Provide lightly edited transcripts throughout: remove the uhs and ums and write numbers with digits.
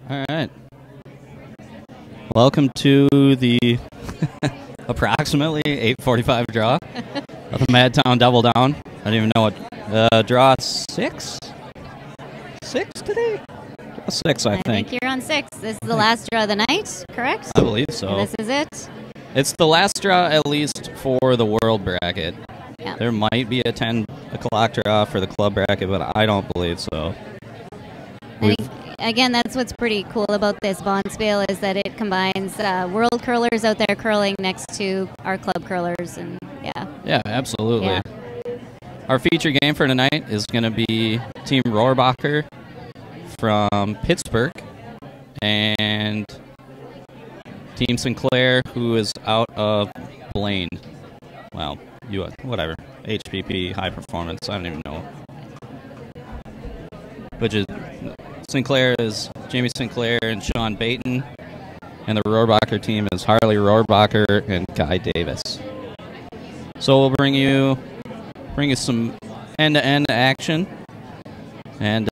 All right. Welcome to the approximately 8:45 draw of the Madtown Double Down. I don't even know what draw 6? 6 today? Draw 6, I think. You're on 6. This is the last draw of the night, correct? I believe so. And this is it? It's the last draw, at least for the world bracket. Yeah. There might be a 10 o'clock draw for the club bracket, but I don't believe so. Again, that's what's pretty cool about this Bonspiel is that it combines world curlers out there curling next to our club curlers, and yeah. Yeah, absolutely. Yeah. Our feature game for tonight is going to be Team Rohrbacher from Pittsburgh and Team Sinclair, who is out of Blaine. Well, whatever. HPP, high performance, I don't even know. Which is Sinclair is Jamie Sinclair and Sean Beighton, and the Rohrbacher team is Harley Rohrbacher and Guy Davis. So we'll bring you some end-to-end action and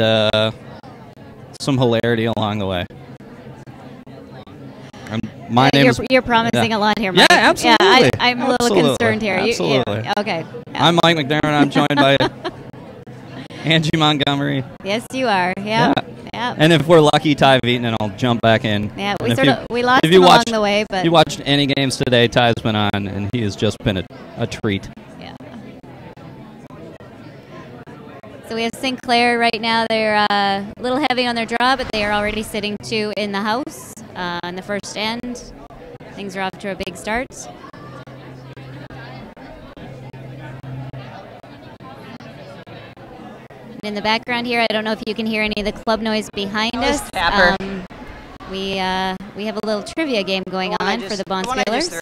some hilarity along the way. My name is. You're promising a lot here, Mike. Yeah, absolutely. Yeah, I'm a little concerned here. Absolutely. Okay. Yeah. I'm Mike McDermott. I'm joined by Angie Montgomery. Yes, you are. Yeah. And if we're lucky, Ty Veaton, and I'll jump back in. Yeah, we lost him along the way, but if you watched any games today, Ty's been on, and he has just been a treat. Yeah. So we have Sinclair right now. They're a little heavy on their draw, but they are already sitting 2 in the house on the first end. Things are off to a big start. In the background here, I don't know if you can hear any of the club noise behind us. We have a little trivia game going on for the Bonspielers.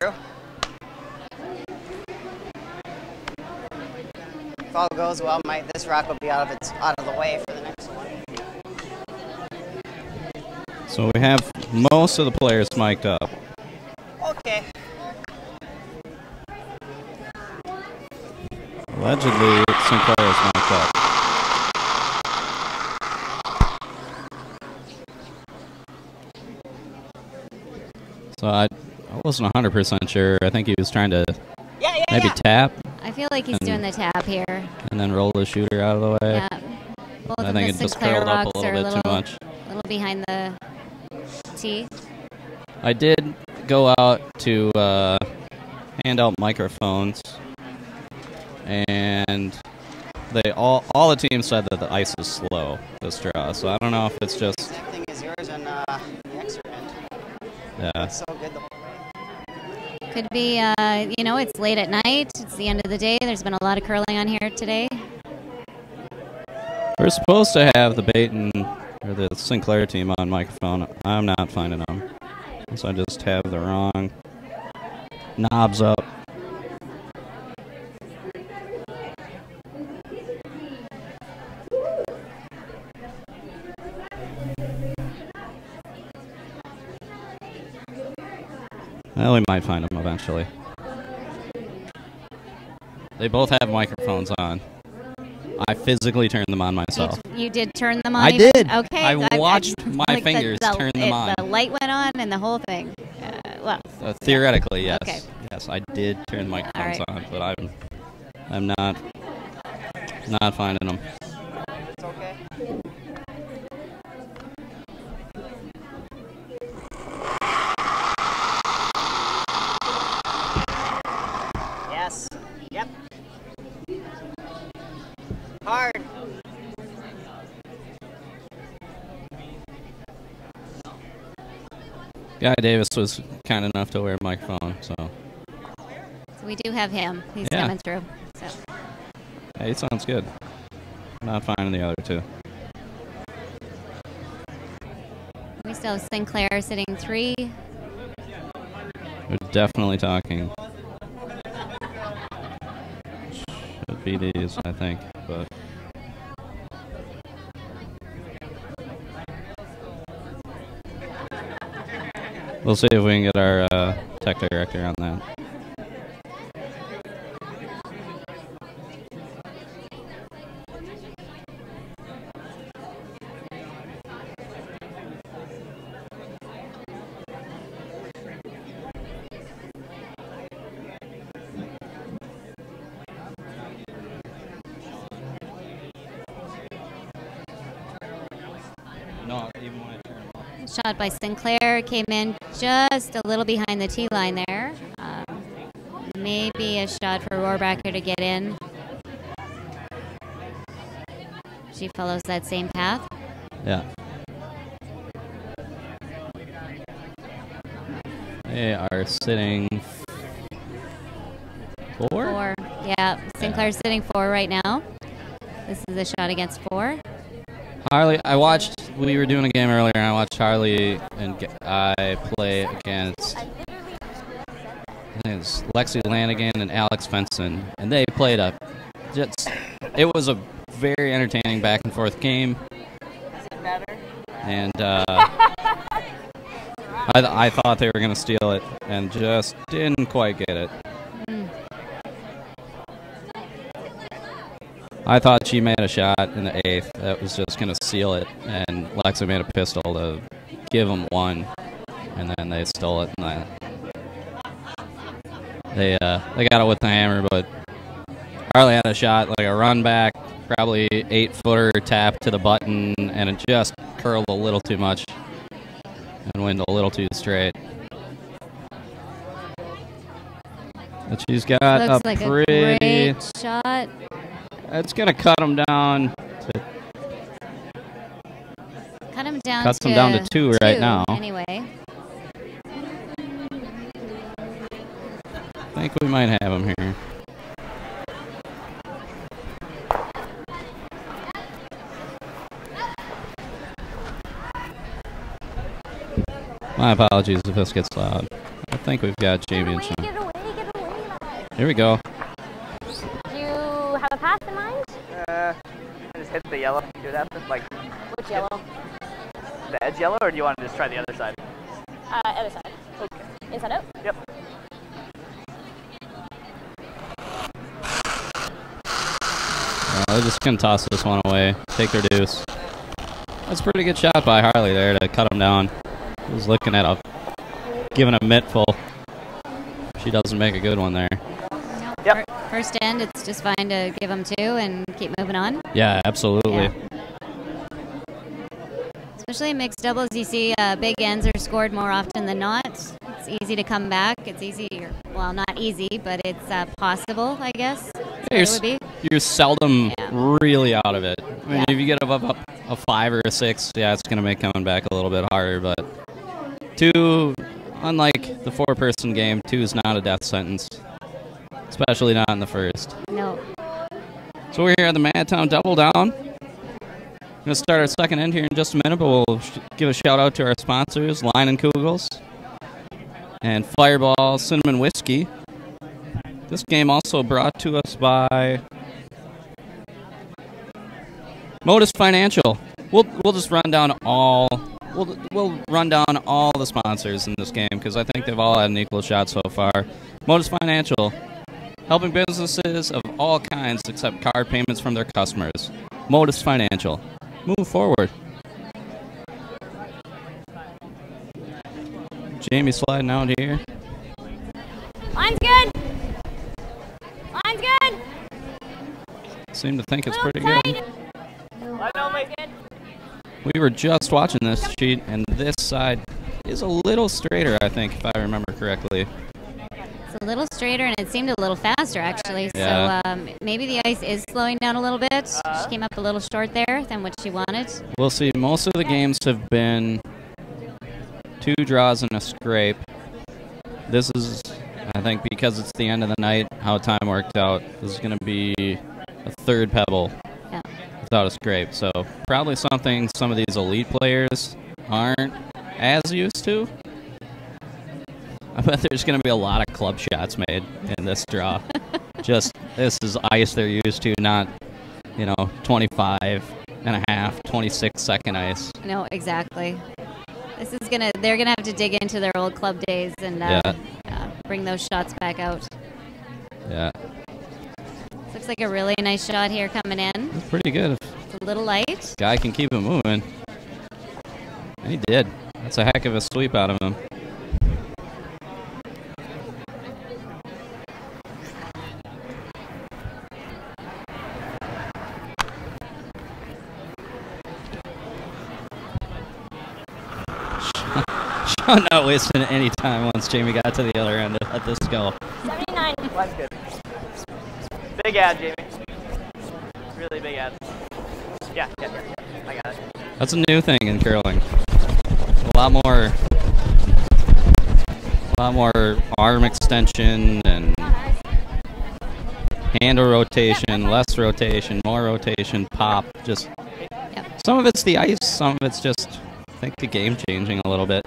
If all goes well, this rock will be out of the way for the next one. So we have most of the players mic'd up. Okay. Allegedly, Sinclair is mic'd up. So I wasn't 100% sure. I think he was trying to maybe tap. I feel like he's doing the tap here. And then roll the shooter out of the way. Yeah. Both I of think the it just Sinclair curled up rocks a little bit too much. A little behind the tee. I did go out to hand out microphones, and they all the teams said that the ice is slow this draw. So I don't know if it's just same thing as yours on the extra end. Yeah. It's so good. Could be, it's late at night. It's the end of the day. There's been a lot of curling on here today. We're supposed to have the Beighton or the Sinclair team on microphone. I'm not finding them, so I just have the wrong knobs up. Well, we might find them eventually. They both have microphones on. I physically turned them on myself. You did turn them on? I did. Okay. I watched my fingers turn them on. The light went on and the whole thing. Theoretically, yes. Okay. Yes, I did turn the microphones on, but I'm not finding them. It's okay. Yes. Yep. Hard. Guy Davis was kind enough to wear a microphone, so we do have him. He's coming through. So. Yeah, he sounds good. I'm not finding the other two. We still have Sinclair sitting 3. We're definitely talking. Should be these, I think, but. We'll see if we can get our tech director on that. No, even when I turn them off. Shot by Sinclair came in just a little behind the tee line there. Maybe a shot for Rohrbacher to get in. She follows that same path. Yeah. They are sitting 4? 4. Yeah, Sinclair's sitting 4 right now. This is a shot against 4. Harley, we were doing a game earlier, and I watched Harley and I play against, I think it's Lexi Lanigan and Alex Fenson, and they played it was a very entertaining back and forth game. And I thought they were going to steal it and just didn't quite get it. I thought she made a shot in the 8th that was just going to seal it, and Lexa made a pistol to give them one, and then they stole it. And they got it with the hammer, but Harley had a shot, like a run back, probably 8-footer tap to the button, and it just curled a little too much and went a little too straight. But she's got Looks a like pretty a great shot. It's going to cut them down. Cuts them down to 2 right now. Anyway. I think we might have him here. My apologies if this gets loud. I think we've got Jamie and Sean. Get away. Here we go. Do you have a pass in mind? I just hit the yellow. Do that, like. Which yellow? The edge yellow, or do you want to just try the other side? Other side. Okay. Inside out? Yep. They're just going to toss this one away, take their deuce. That's a pretty good shot by Harley there to cut him down. He was looking at giving a mitt full. She doesn't make a good one there. Yep. First end, it's just fine to give them 2 and keep moving on. Yeah, absolutely. Yeah. Especially in mixed doubles, you see big ends are scored more often than not. It's easy to come back. It's easy, well, not easy, but it's possible, I guess. Yeah, it would be. You're seldom really out of it. I mean, if you get above a 5 or a 6, yeah, it's going to make coming back a little bit harder. But 2, unlike the 4-person game, 2 is not a death sentence, especially not in the first. No. So we're here at the Madtown Double Down. We're going to start our second end here in just a minute, but we'll give a shout out to our sponsors, Line and Kugels and Fireball Cinnamon Whiskey. This game also brought to us by Modus Financial. We'll just run down all we'll run down all the sponsors in this game because I think they've all had an equal shot so far. Modus Financial, helping businesses of all kinds accept card payments from their customers. Modus Financial. Move forward. Jamie sliding out here. Line's good. Line's good. Seem to think it's pretty good. I know, mate. We were just watching this sheet, and this side is a little straighter, I think, if I remember correctly. It's a little straighter, and it seemed a little faster, actually. Yeah. So maybe the ice is slowing down a little bit. She came up a little short there than what she wanted. We'll see. Most of the games have been 2 draws and a scrape. This is, I think, because it's the end of the night, how time worked out. This is going to be a 3rd pebble without a scrape. So probably something some of these elite players aren't as used to. I bet there's going to be a lot of club shots made in this draw. Just, this is ice they're used to, not, 25 and a half, 26-second ice. No, exactly. They're gonna have to dig into their old club days and bring those shots back out. Yeah. Looks like a really nice shot here coming in. It's pretty good. It's a little light. Guy can keep it moving. And he did. That's a heck of a sweep out of him. Not wasting any time once Jamie got to the other end to let this go. 79. Line's good. Big ad, Jamie. Really big ad. Yeah. I got it. That's a new thing in curling. A lot more arm extension and handle rotation, less rotation, more rotation, pop. Just some of it's the ice, some of it's just, I think, the game changing a little bit.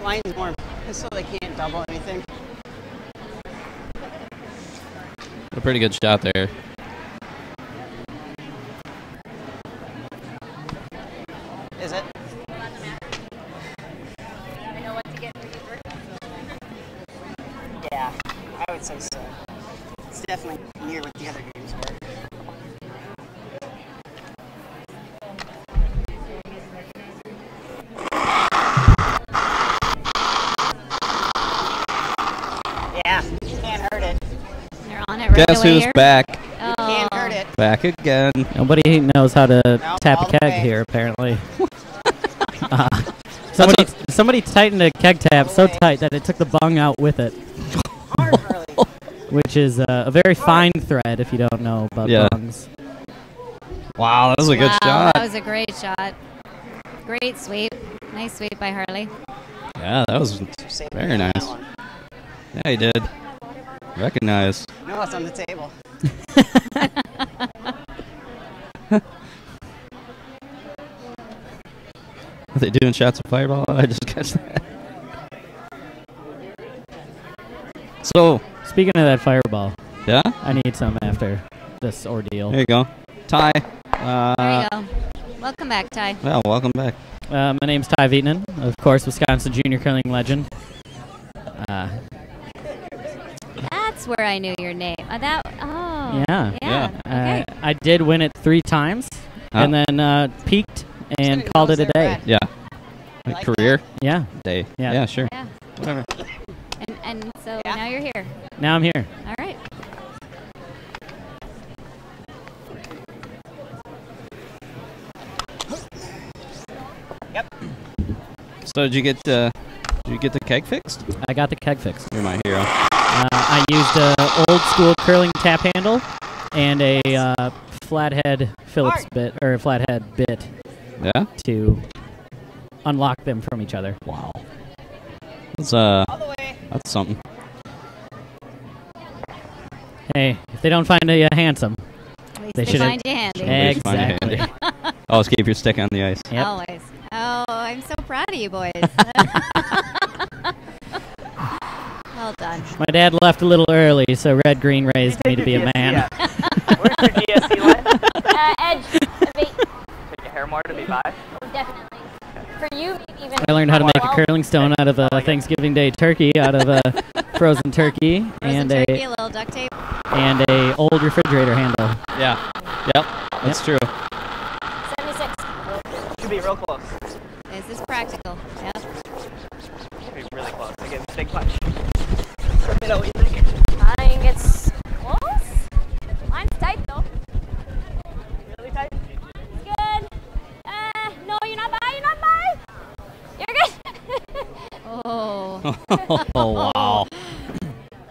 Line's warm, so they can't double anything. A pretty good shot there. Is it? Yeah, I would say so. It's definitely near what the other games were. Yeah, can't hurt it. They're on it right Guess away who's here. back? Oh. Can't hurt it. Back again. Nobody knows how to tap all a the keg way. here, apparently. Somebody tightened a keg tap so tight that it took the bung out with it, Hard, Harley. which is a very fine thread if you don't know about Yeah. bungs. Wow, that was a good Wow, shot. that was a great shot. Great sweep. Nice sweep by Harley. Yeah, that was Save very it on that nice. one. Yeah, he did. Recognize. No, what's on the table? Are they doing shots of fireball? I just catch that. So, Speaking of that fireball, yeah, I need some after this ordeal. there you go. Ty. There you go. Welcome back, Ty. Well, welcome back. My name's Ty Beighton, of course, Wisconsin junior curling legend. That's where I knew your name. Yeah. Yeah. Okay. I did win it 3 times, and then peaked and Just called it gonna a go day. there, Yeah. Like Career Yeah. day. Yeah. Yeah, sure. Yeah. Whatever. And so Yeah. now you're here. Now I'm here. All right. So did you get the keg fixed? I got the keg fixed. You're my hero. I used an old school curling tap handle and a flathead Phillips bit or a flathead bit Yeah. to unlock them from each other. Wow. That's All the way. that's something. Hey, if they don't find you handsome, At least They they should've- find you handy. Always find it Exactly. handy. Always keep your stick on the ice. Yep. Always. Oh, I'm so proud of you boys. Well done. My dad left a little early, so Red Green raised me to be a man. Where's your DSC line? Edge. Bait. Take a hair more to be 5. Definitely. For you, maybe even. I learned how to make a Well, curling stone out of a Thanksgiving Day turkey, out of a frozen turkey, Frozen turkey, a little duct tape. and a old refrigerator handle. Yeah. Yep. That's true. 76. Should be real close. This is practical. Yep. Should be really close. I get a big punch. Let me know what you think. Mine gets close. Mine's tight though. Really tight? It's good. No, you're not by. You're not by. You're good. Oh. Oh wow.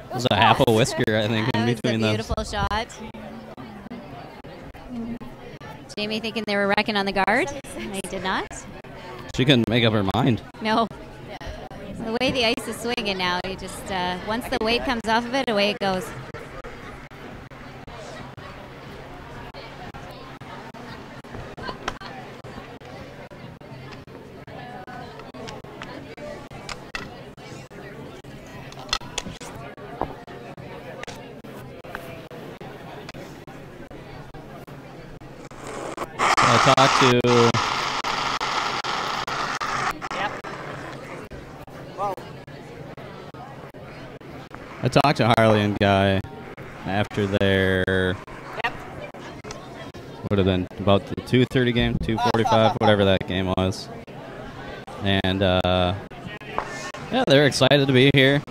There's a half a whisker, I think, in That was a between those. beautiful shot. Jamie thinking they were wrecking on the guard. They did not. She couldn't make up her mind. No. The way the ice is swinging now, you just once the weight comes off of it, away it goes. I talked to Yep. Whoa. I talked to Harley and Guy after their Yep. would have been about the 2:30 game, 2:45, whatever that game was. And yeah, they're excited to be here.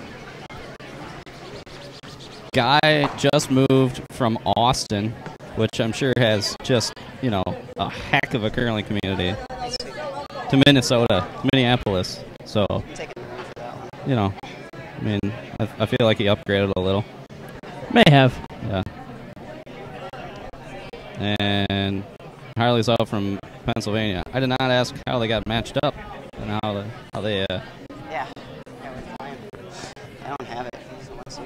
Guy just moved from Austin which I'm sure has just, you know, a heck of a curling community, to Minnesota, to Minneapolis. So, you know, I mean, I feel like he upgraded a little. May have. Yeah. And Harley's out from Pennsylvania. I did not ask how they got matched up and how they. Yeah. Yeah, we're fine. I don't have it. So let's see.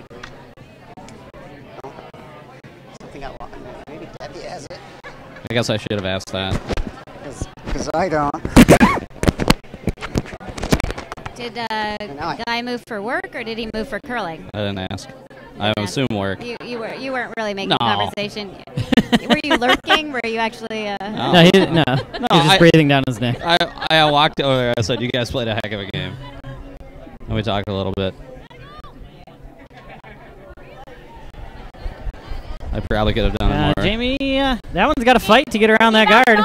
No. Something got lost. Maybe Debbie has it. I guess I should have asked that. Because I don't. Did Guy move for work or did he move for curling? I didn't ask. I assume work. You weren't really making No. conversation. Were you lurking? Were you actually? No. No, he was just breathing down his neck. I walked over there. I said, "You guys played a heck of a game." And we talked a little bit. I probably could have done it more. Jamie, that one's got to fight to get around that guard.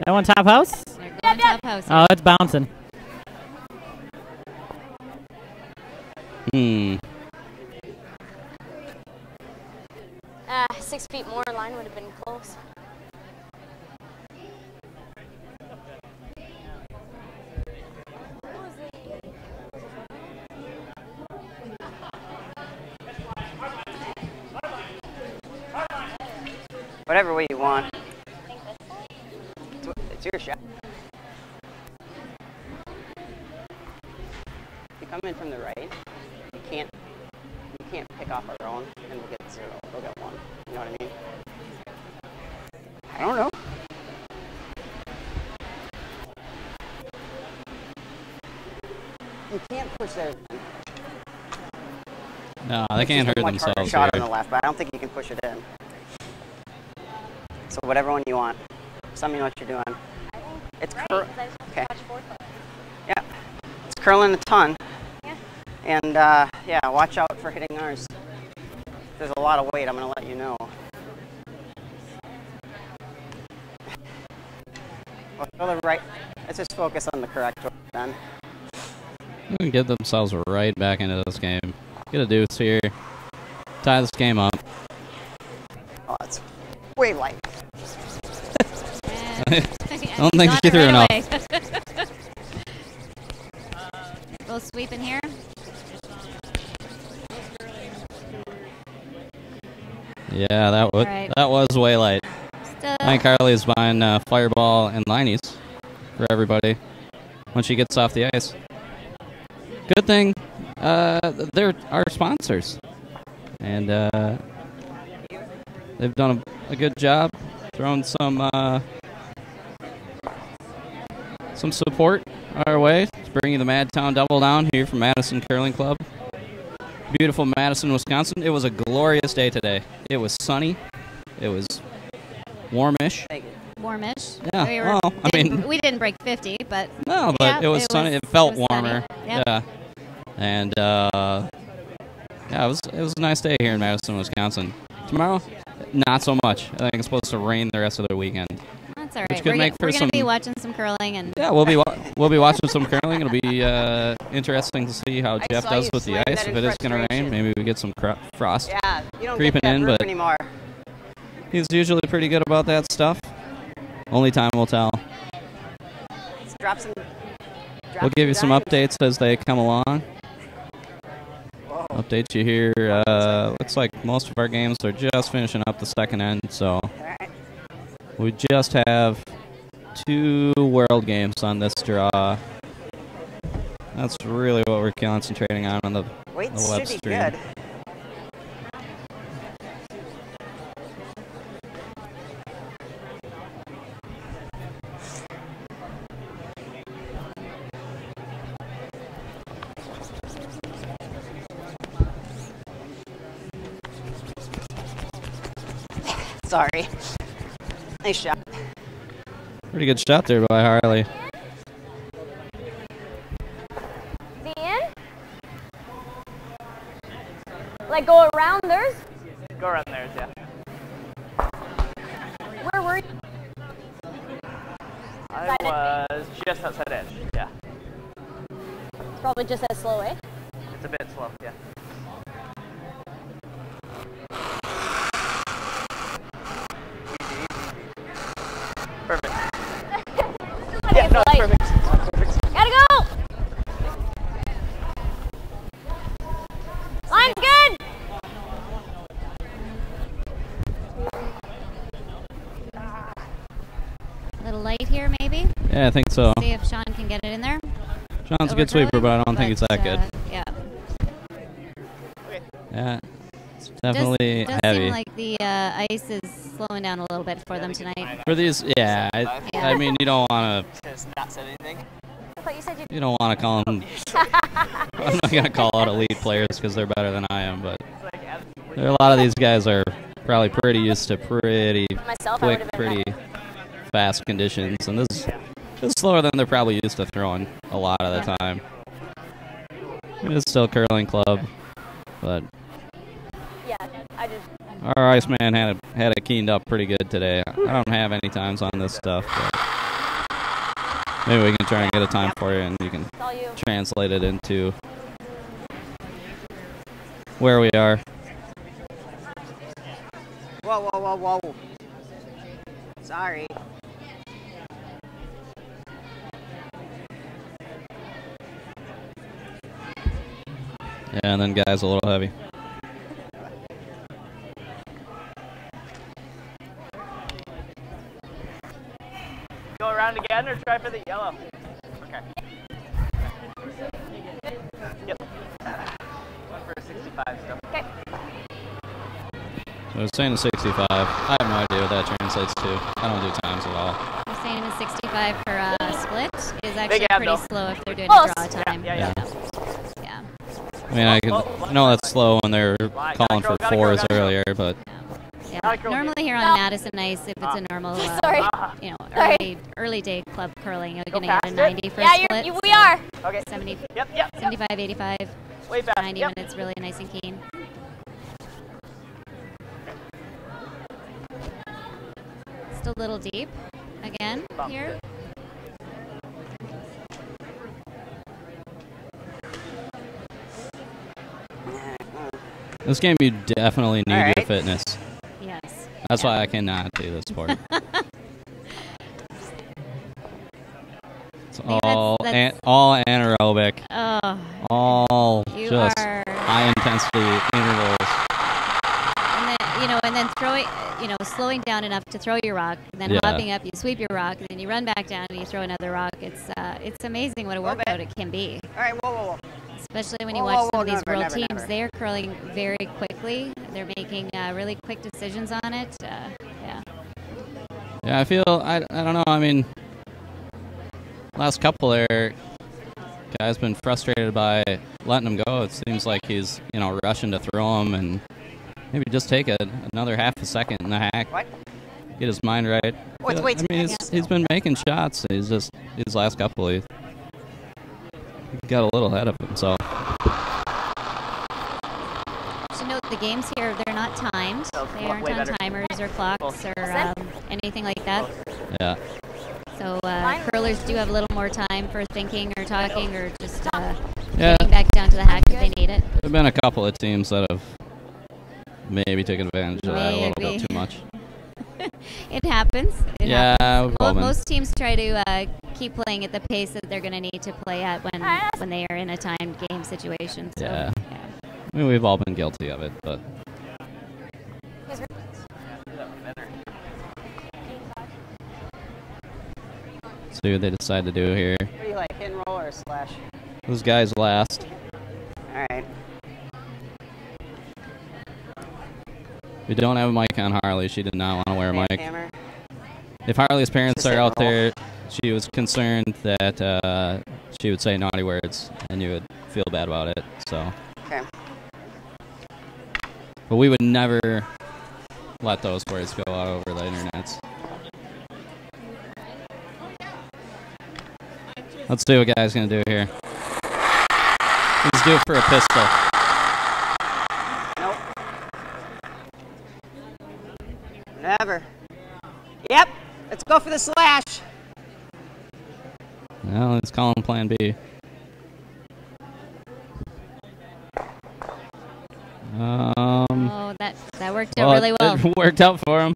That one top house? They're going top house. Oh, it's bouncing. 6 feet more line would have been close. Whatever way you want. It's your shot. If you come in from the right, you can't pick off our own, and we'll get 0. We'll get 1. You know what I mean? I don't know. You can't push their. No, they can't hurt much harder themselves shot here. on the left, but I don't think you can push it in. So whatever one you want. Some you know what you're doing. It's okay. Yeah, it's curling a ton. Yeah. And yeah, watch out for hitting ours. If there's a lot of weight, I'm gonna let you know. Well, go the right. Let's just focus on the correct one then. They can get themselves right back into this game. Get a deuce here. Tie this game up. Oh, it's way light. I don't think she threw enough. Little sweep in here. Yeah, that was way light. Still, I think Carly is buying Fireball and Liney's for everybody when she gets off the ice. Good thing they're our sponsors, and they've done a good job throwing some support our way. It's bringing the Madtown Double Down here from Madison Curling Club. Beautiful Madison, Wisconsin. It was a glorious day today. It was sunny. It was warmish. warmish. Yeah, We didn't break 50, but no, but yeah, it was sunny. It felt warmer. Yep. Yeah, and yeah, it was a nice day here in Madison, Wisconsin. Tomorrow, not so much. I think it's supposed to rain the rest of the weekend. That's all Which right. could We're make for going to some- be watching some curling and Yeah, we'll be watching some curling. It'll be interesting to see how Jeff saw does you with the slam ice. that If in it is going to rain, frustration. maybe we get some frost Yeah, you don't creeping get that in, roof but anymore. he's usually pretty good about that stuff. Only time will tell. Let's drop some. We'll give you some updates as they come along. Update you here. Looks like most of our games are just finishing up the second end, so Alright. we just have 2 world games on this draw. That's really what we're concentrating on the Weights web should be stream. good. Sorry. Nice shot. Pretty good shot there by Harley. The end? Like go around theirs? Go around theirs, yeah. Where were you? I was just outside edge, yeah. It's probably just as slow, eh? It's a bit slow, yeah. for No, life. perfect. Perfect. Gotta go! Line's good! A little light here, maybe. Yeah, I think so. See if Sean can get it in there. Sean's a Over good sweeper, curling, but I don't think he's that good. Yeah. Yeah, it's definitely does heavy. seem like the ice is slowing down a little bit for them tonight. For these, yeah, I mean, you don't want Just not said anything. I thought you said you. to call them. I'm not gonna call out elite players because they're better than I am, but there are a lot of these guys are probably pretty used to pretty Myself, I quick, would've been pretty fast conditions, and this is slower than they're probably used to throwing a lot of the time. It's still curling club, but Yeah, I just. our Iceman had it keened up pretty good today. I don't have any times on this stuff, but maybe we can try and get a time for you, and you can It's all you. translate it into where we are. Whoa, whoa, whoa, whoa. Sorry. Yeah, and then guys a little heavy. Go around again or try for the yellow? Okay. Yep. One for a 65 still. Okay. So I was saying a 65. I have no idea what that translates to. I don't do times at all. We're saying him a 65 for a split is actually ab, pretty though. slow if they're doing Close. a draw time. Yeah. Yeah. I mean, I know that's slow when they're calling for fours earlier, but Yeah. Gotta curl Normally here on Madison Ice, if it's a normal, Sorry. early day club curling, you're Go going to get a past it? 90 for Yeah, a split. we are. Okay. 70, Yep. 75, 85, Way fast. 90 Yep. when it's really nice and keen. Still a little deep again Bump here. it. this game you definitely need your Alright. fitness. Yes. That's why I cannot do this sport. It's think all that's- all anaerobic, Oh, all you just are. high intensity intervals. And then throwing, slowing down enough to throw your rock, and then Yeah. hopping up, you sweep your rock, and then you run back down and you throw another rock. It's amazing what a Little workout bit. it can be, All right, whoa, whoa, whoa. especially when you Whoa, watch whoa, some of whoa, these never, world never, teams. never. They are curling very quickly. They're making really quick decisions on it. Yeah. Yeah, I feel I don't know. I mean, last couple there, guy's been frustrated by letting him go. It seems like he's rushing to throw him and maybe just take another half a second in the hack. What? Get his mind right. Wait. I mean, he's been making shots. He's just these last couple he got a little ahead of himself. To note, the games here, they're not timed. They aren't way on better. timers or clocks or anything like that. Yeah. So curlers do have a little more time for thinking or talking or just Yeah. getting back down to the hack if they need it. There've been a couple of teams that have maybe taken advantage of that a little Maybe. bit too much. It happens. It Yeah, happens. we've all been. Most teams try to keep playing at the pace that they're going to need to play at when they are in a timed game situation. So, Yeah. I mean, we've all been guilty of it, but see what they decide to do here. What do you like, hit and roll or slash? Those guys last. All right. We don't have a mic on Harley. She did not want to wear a mic. Hammer. If Harley's parents Just are hit out and roll. there, she was concerned that she would say naughty words and you would feel bad about it. So, Okay. but we would never let those words go out over the internets. Let's see what guy's gonna do here. Let's do it for a pistol. Nope. Never. Yep. Let's go for the slash. Well, let's call him Plan B. Oh, that worked out really well. It worked out for him.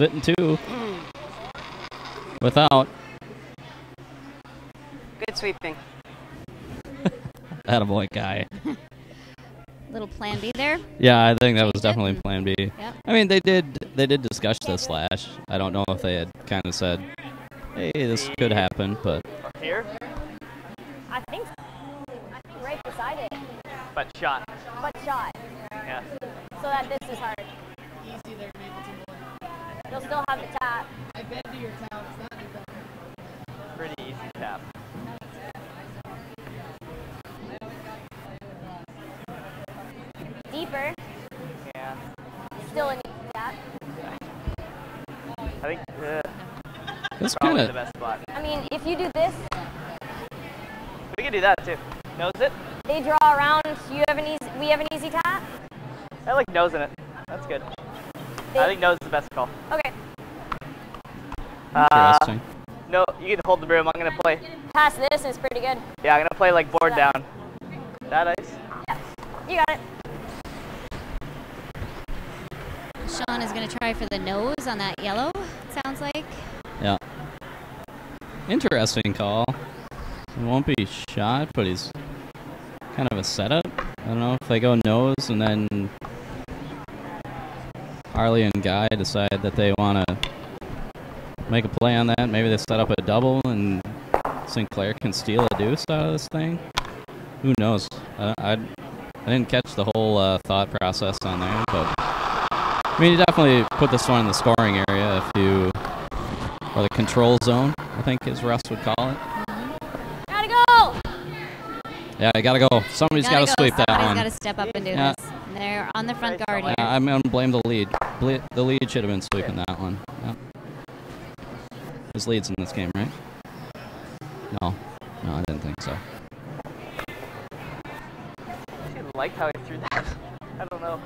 sitting 2. Without. Good sweeping. Attaboy, Guy. Little plan B there. Yeah, I think that was Changed it. definitely plan B. Yep. I mean, they did discuss the slash. I don't know if they had kind of said, hey, this could happen, but Here, I think right beside it, but shot. but shot, Yeah. so that this is hard. You'll still have the tap. Pretty easy tap. Deeper, Yeah. still an easy tap. I think it's probably kind the of. best spot. I mean, if you do this, We can do that too. Nose it. they draw around. We have an easy tap. I like nosing it. That's good. They- I think nose is the best call. Okay, Interesting. No, you can hold the broom. I'm gonna play. pass this is pretty good. Yeah, I'm gonna play like board down. That ice. You got it. Sean is going to try for the nose on that yellow, it sounds like. Yeah. Interesting call. It won't be shot, but he's kind of a setup. I don't know if they go nose and then Harley and Guy decide that they want to make a play on that. Maybe they set up a double and Sinclair can steal a deuce out of this thing. Who knows? I didn't catch the whole thought process on there, but I mean, you definitely put this one in the scoring area or the control zone, I think as Russ would call it. Gotta go. Yeah, you gotta go. Somebody's gotta sweep that Somebody's one. got to step up and do Yeah. this. And they're on the front guard here. I'm gonna blame the lead. The lead should have been sweeping that one. Yeah. There's leads in this game, right? No, I didn't think so. I didn't like how he threw that. I don't know.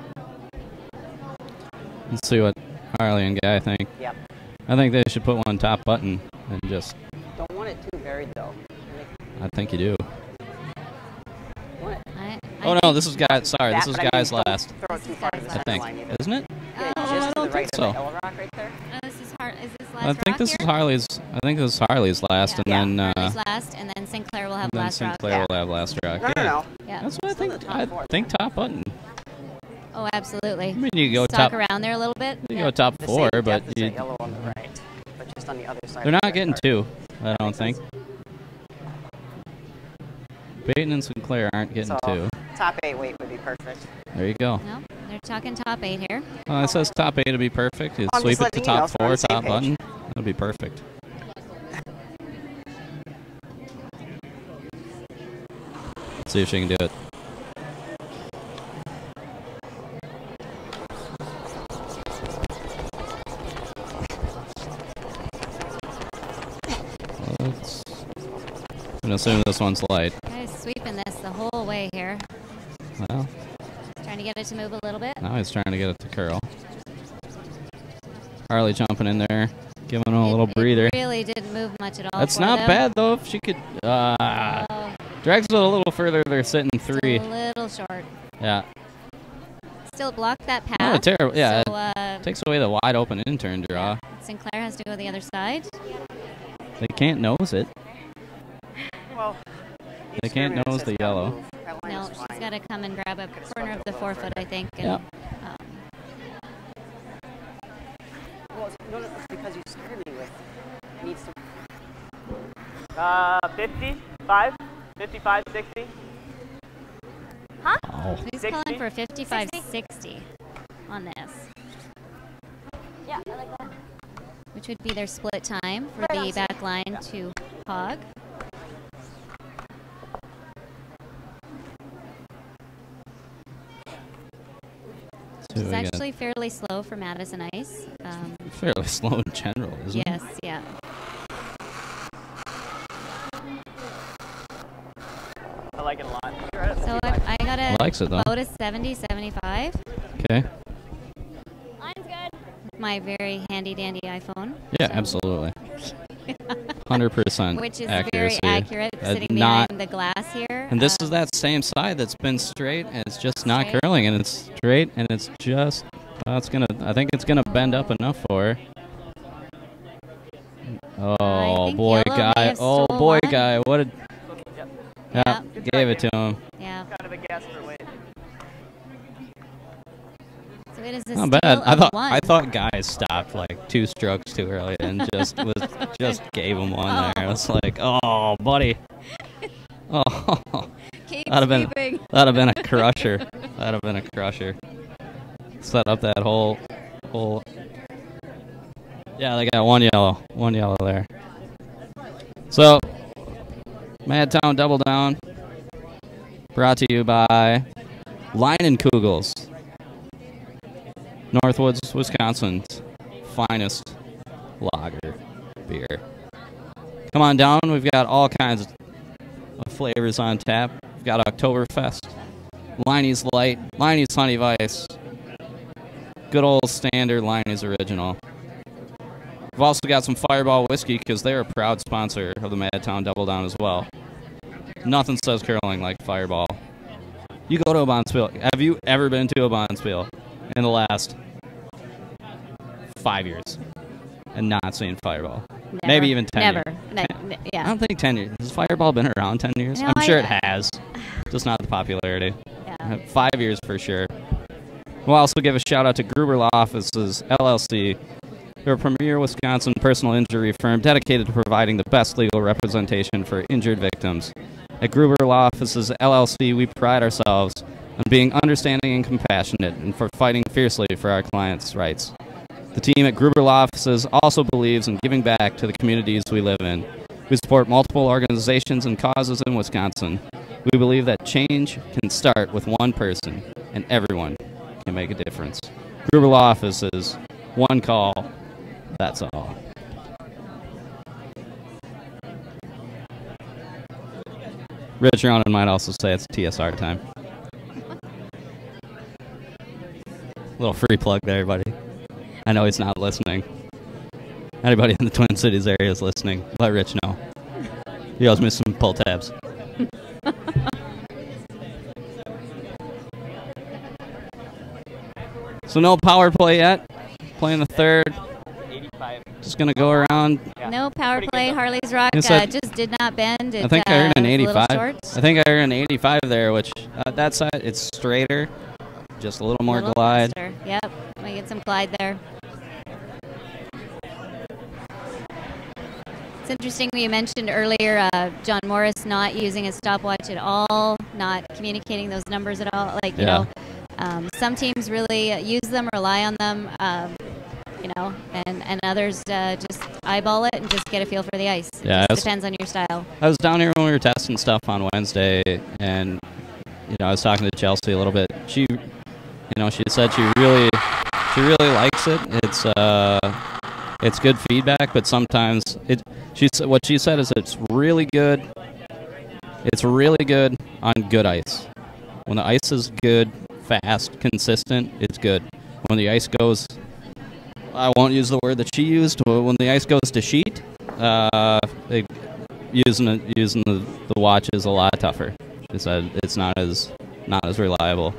Let's see what Harley and Guy think. Yep. I think they should put one top button and just. Don't want it too buried though. I think you do. Want it Oh no, this is Guy. Sorry, that, this is but I mean, Guy's don't last. Throw it too far to the I center think, line either. isn't it? Yeah, Oh, just I to the don't right think of the so. L rock right there. This is this last I think rock this here? is Harley's. I think this is Harley's last, Yeah. and then Harley's last, and then Sinclair will have then last rock. Sinclair will have last rock. No, yeah. no. Yeah. That's what I Still think. the top I four. think top button. Oh, absolutely. I mean, you go Stalk top. around there a little bit. You Yeah. go top The 4, same but depth as that you, yellow on the right, but just on the other side. they're of the not getting card. 2. I don't think. Beighton and Sinclair aren't getting So, 2. top 8 weight would be perfect. There you go. No, they're talking top 8 here. It says top 8 to be perfect. You I'm sweep just it to letting you know, top so we're on 4, the same top page. button. That'd be perfect. Let's see if she can do it. I'm gonna assume this one's light. Guys sweeping this the whole way here. Well, Trying to get it to move a little bit. now he's trying to get it to curl. Harley jumping in there, giving him a little breather. It really didn't move much at all. That's for not them. bad though. If she could, drags it a little further. They're sitting 3. A little short. Yeah. Still blocked that path. Not a terrible. Yeah. So, Takes away the wide open in-turn draw. Sinclair has to go the other side. They can't nose it. Well, They can't discriminant nose says the gotta yellow. move. That line No, was she's fine. got to come and grab a corner of the forefoot, I think. And, Yep. Well, no, it's because you scared me with. Needs to. 55, 55, 60. Oh. He's 60? calling for 55-60 on this, Yeah, I like that. which would be their split time for Right on. the back line to hog. See It's what we got. actually fairly slow for Madison Ice. Fairly slow in general, isn't Yes, yeah. I like it a lot. You're right at So 55. I got it? a Likes it though. vote of 70-75 Okay. Line's good. with my very handy-dandy iPhone. Yeah, So- absolutely. 100% Which is accuracy. very accurate, sitting not, behind the glass here. and this is that same side that's been straight, and it's just not Straight. curling, and it's straight, and it's just. It's gonna. I think it's gonna bend up enough for her. Oh, think boy, yellow may guy. have Oh, stole boy, one. guy. What a... Yep. Yeah, Yep. gave it to him. Yeah. Kind of a guess for weight. So it is a Not steal bad. of one. I thought guys stopped like 2 strokes too early and just gave him one there. I was like, oh, buddy. Oh, Keep that'd sweeping. have been a crusher. That'd have been a crusher. Set up that whole. Yeah, they got one yellow there. So, Madtown Double Down, brought to you by Leinenkugels, Northwoods, Wisconsin's finest lager beer. Come on down. We've got all kinds of flavors on tap. We've got Oktoberfest, Leine's Light, Leine's Honey Vice, good old standard Leine's Original. We've also got some Fireball Whiskey because they're a proud sponsor of the Madtown Double Down as well. Nothing says curling like Fireball. You go to a Bonspiel. Have you ever been to a Bonspiel in the last 5 years and not seen Fireball? Never. Maybe even 10 Never. years. I Yeah. don't think 10 years. Has Fireball been around 10 years? No, I'm sure it has. Just not the popularity. Yeah. 5 years for sure. We'll also give a shout out to Gruber Law Offices, LLC. They're a premier Wisconsin personal injury firm dedicated to providing the best legal representation for injured victims. At Gruber Law Offices, LLC, we pride ourselves on being understanding and compassionate and for fighting fiercely for our clients' rights. The team at Gruber Law Offices also believes in giving back to the communities we live in. We support multiple organizations and causes in Wisconsin. We believe that change can start with one person, and everyone can make a difference. Gruber Law Offices, one call, that's all. Rich Ronan might also say it's TSR time. Little free plug there, buddy. I know he's not listening. Anybody in the Twin Cities area is listening. Let Rich know. He owes me some pull tabs. So no power play yet. Playing the third. 85. Just going to go around. Yeah. No power Pretty play. good, though. Harley's Rock Inside- just did not bend. It, I think I heard an was a little 85. short. I think I heard an 85 there, which that side, it's straighter. Just a little more A little glide. faster. Yep. We get some glide there. It's interesting you mentioned earlier John Morris not using a stopwatch at all, not communicating those numbers at all. Like, you Yeah. know, some teams really use them, rely on them, you know, and others just eyeball it and just get a feel for the ice. Yeah, It it's- just depends on your style. I was down here when we were testing stuff on Wednesday, and I was talking to Chelsea a little bit. She, she said she really likes it. It's good feedback, but sometimes what she said is it's really good. It's really good on good ice. When the ice is good, fast, consistent, it's good. When the ice goes, I won't use the word that she used. When the ice goes to sheet, using the watch is a lot tougher. She said it's not as reliable.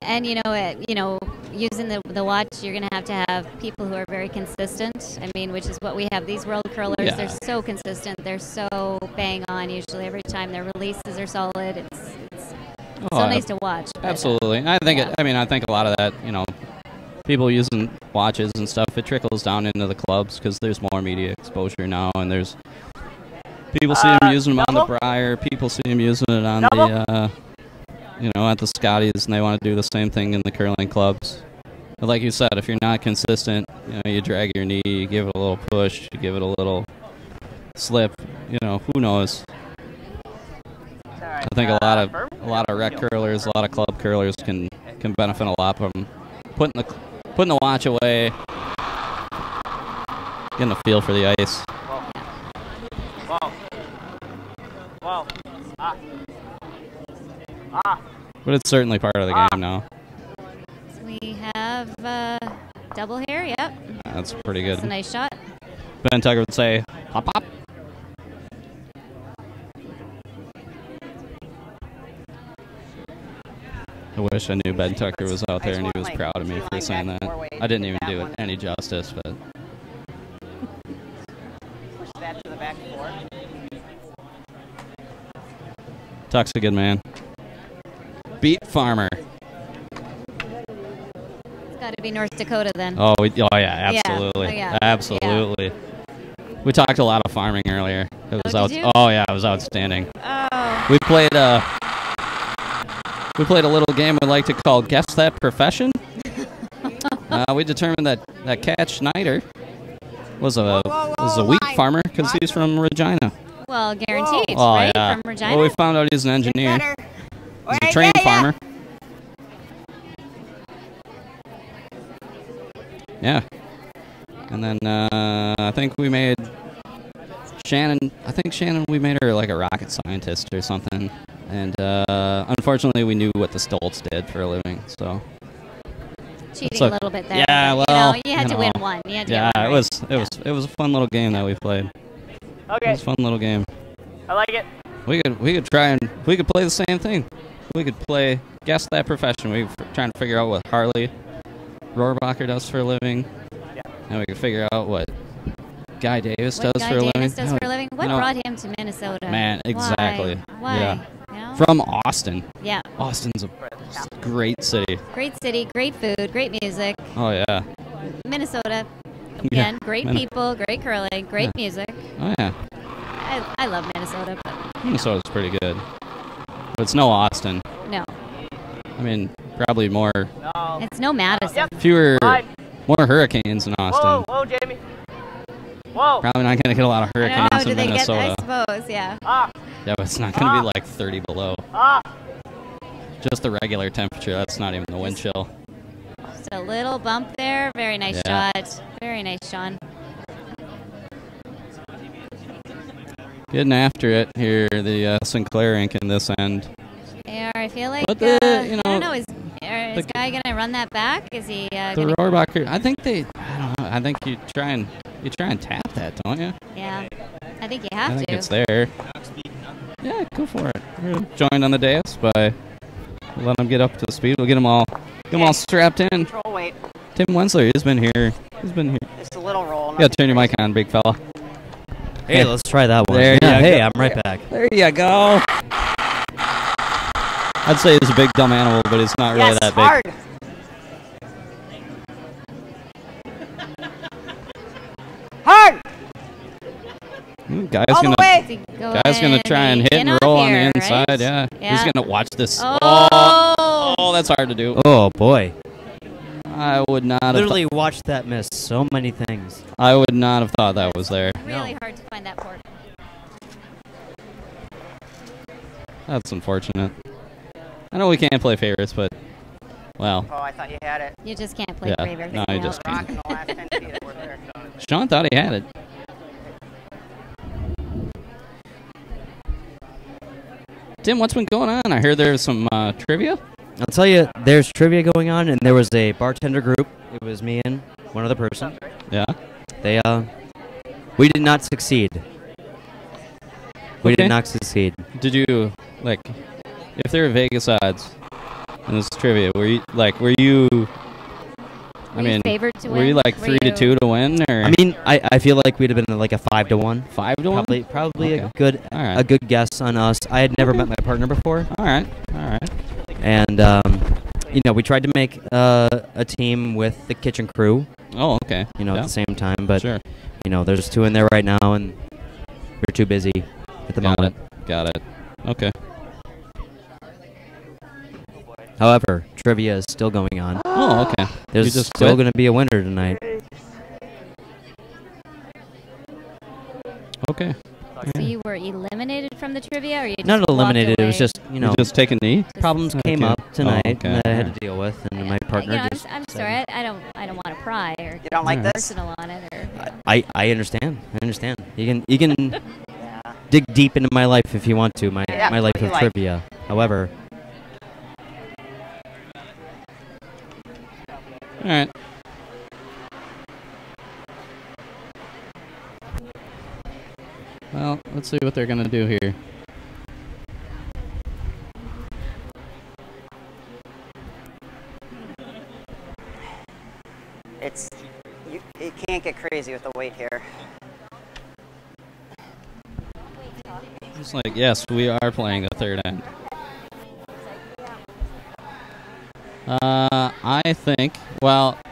And using the watch, you're going to have people who are very consistent. I mean, which is what we have. These world curlers, Yeah. they're so consistent. They're so bang on. Usually, every time their releases are solid. It's so nice to watch. But, Absolutely. I think yeah. I think a lot of that, people using watches and stuff, it trickles down into the clubs because there's more media exposure now, and there's people see them using them on the double? Briar, people see them using it on Double? the at the Scotties, and they want to do the same thing in the curling clubs. But like you said, if you're not consistent, you drag your knee, you give it a little push, you give it a little slip, who knows? I think a lot of rec curlers, a lot of club curlers can benefit a lot from putting the watch away, getting a feel for the ice. Wow. But it's certainly part of the game now. So we have double here. Yep. That's pretty good. That's a nice shot. Ben Tucker would say, hop, hop. I wish I knew Ben Tucker was out there and he was like, proud of me for line saying back that. 4-way, I didn't even that do one. it any justice, but Push that to the back 4. Tuck's a good man. Beat Farmer. It's got to be North Dakota then. Oh, yeah, Yeah. absolutely. Oh, yeah. Absolutely. We talked a lot of farming earlier. It was did you? oh yeah, it was outstanding. Oh. We played a little game we like to call Guess That Profession. We determined that Cat Schneider was a wheat farmer because he's from Regina. Well, guaranteed, Oh right? yeah. From Regina? Well, we found out he's an engineer. Better. He's a trained farmer. Yeah. And then I think we made Shannon. We made her like a rocket scientist or something. And unfortunately, we knew what the Stoltz did for a living. So Cheating a little bit there. yeah, but, well, you had to win one. You had to yeah, get one it was right. it was a fun little game that we played. It Okay, was a fun little game. I like it. We could try and we could play the same thing. We could play Guess That Profession. We were trying to figure out what Harley Rohrbacher does for a living. Yeah. And we could figure out what Guy Davis What does Guy for a living. Davis does for a living? What you know, brought him to Minnesota? Man, exactly. Why? Yeah. You know? From Austin. Yeah. Austin's a great city. Great city, great food, great music. Oh yeah. Minnesota, again, great Min- people, great curling, great music. Oh yeah. I love Minnesota, but Minnesota's pretty good. But it's no Austin. no. I mean, probably more No. It's no Madison. Yep. fewer Fine. more hurricanes in Austin. Whoa, Jamie. Whoa. Probably not going to get a lot of I don't know, hurricanes do in they Minnesota. get, I suppose, yeah. Ah, Yeah, but it's not going to be like 30 below. ah. Just the regular temperature. That's not even the wind chill. Just a little bump there. Very nice Yeah. shot. Very nice, Sean. Getting after it here, the Sinclair ink in this end. Yeah, I feel like, But the, you I don't know, know, is Guy going to run that back? Is he The going to... Rohrbacher, I don't know. I think you try and tap that, don't you? Yeah, I think you have I think to. it's there. Yeah, go for it. We're joined on the dais by let them get up to speed. We'll get them all strapped in. Control weight. Tim Wensler, he's been here. Just a little roll. Yeah, turn your mic on, big fella. Hey, let's try that one. There yeah, you hey, go. I'm right back. There you go. I'd say he's a big dumb animal, but it's not really Yes, that big. hard. Hard. Guy's All the gonna way. Is he guy's gonna try and hit and in roll off on the here, inside. right? Yeah. He's gonna watch this. Oh. Oh, that's hard to do. Oh boy, I would not have. literally watched that miss so many things. I would not have thought that was there. Really hard to find that port. That's unfortunate. I know we can't play favorites, but well, Oh, I thought you had it. You just can't play Yeah, favorites. no, you now. just Rock can't. in the last 10 feet. It worked there. Sean thought he had it. Tim, what's been going on? I heard there's some trivia. I'll tell you, there's trivia going on, and there was a bartender group. It was me and one other person. Yeah. They we did not succeed. We Okay. did not succeed. Did you like? If there were Vegas odds in this trivia, were you? I Were you mean, favored to were you win? like Were 3-2 you- to win, or I mean, I feel like we'd have been like a 5-1. 5-1? Probably Okay. a All right. a good guess on us. I had never met my partner before, All right. All right. and we tried to make a team with the kitchen crew. Oh, okay. At Yeah. the same time, but Sure. there's 2 in there right now, and we're too busy at the Got moment. it. Got it. Okay. However, trivia is still going on. Oh, okay. There's You just still quit? going to be a winner tonight. Okay. So you were eliminated from the trivia, or you just Not walked eliminated. It was away? just You just take a knee. problems came Okay. up tonight Oh, okay. that I had Alright. to deal with, and my You partner know, just. I'm said- sorry. I don't want to pry or You don't like Alright. this? personal on it, or I understand. I understand. You can dig deep into my life if you want to. My Yeah, my life what do of you like? trivia. However, All right. Well, let's see what they're gonna do here. it can't get crazy with the weight here. It's like, yes, we are playing the third end.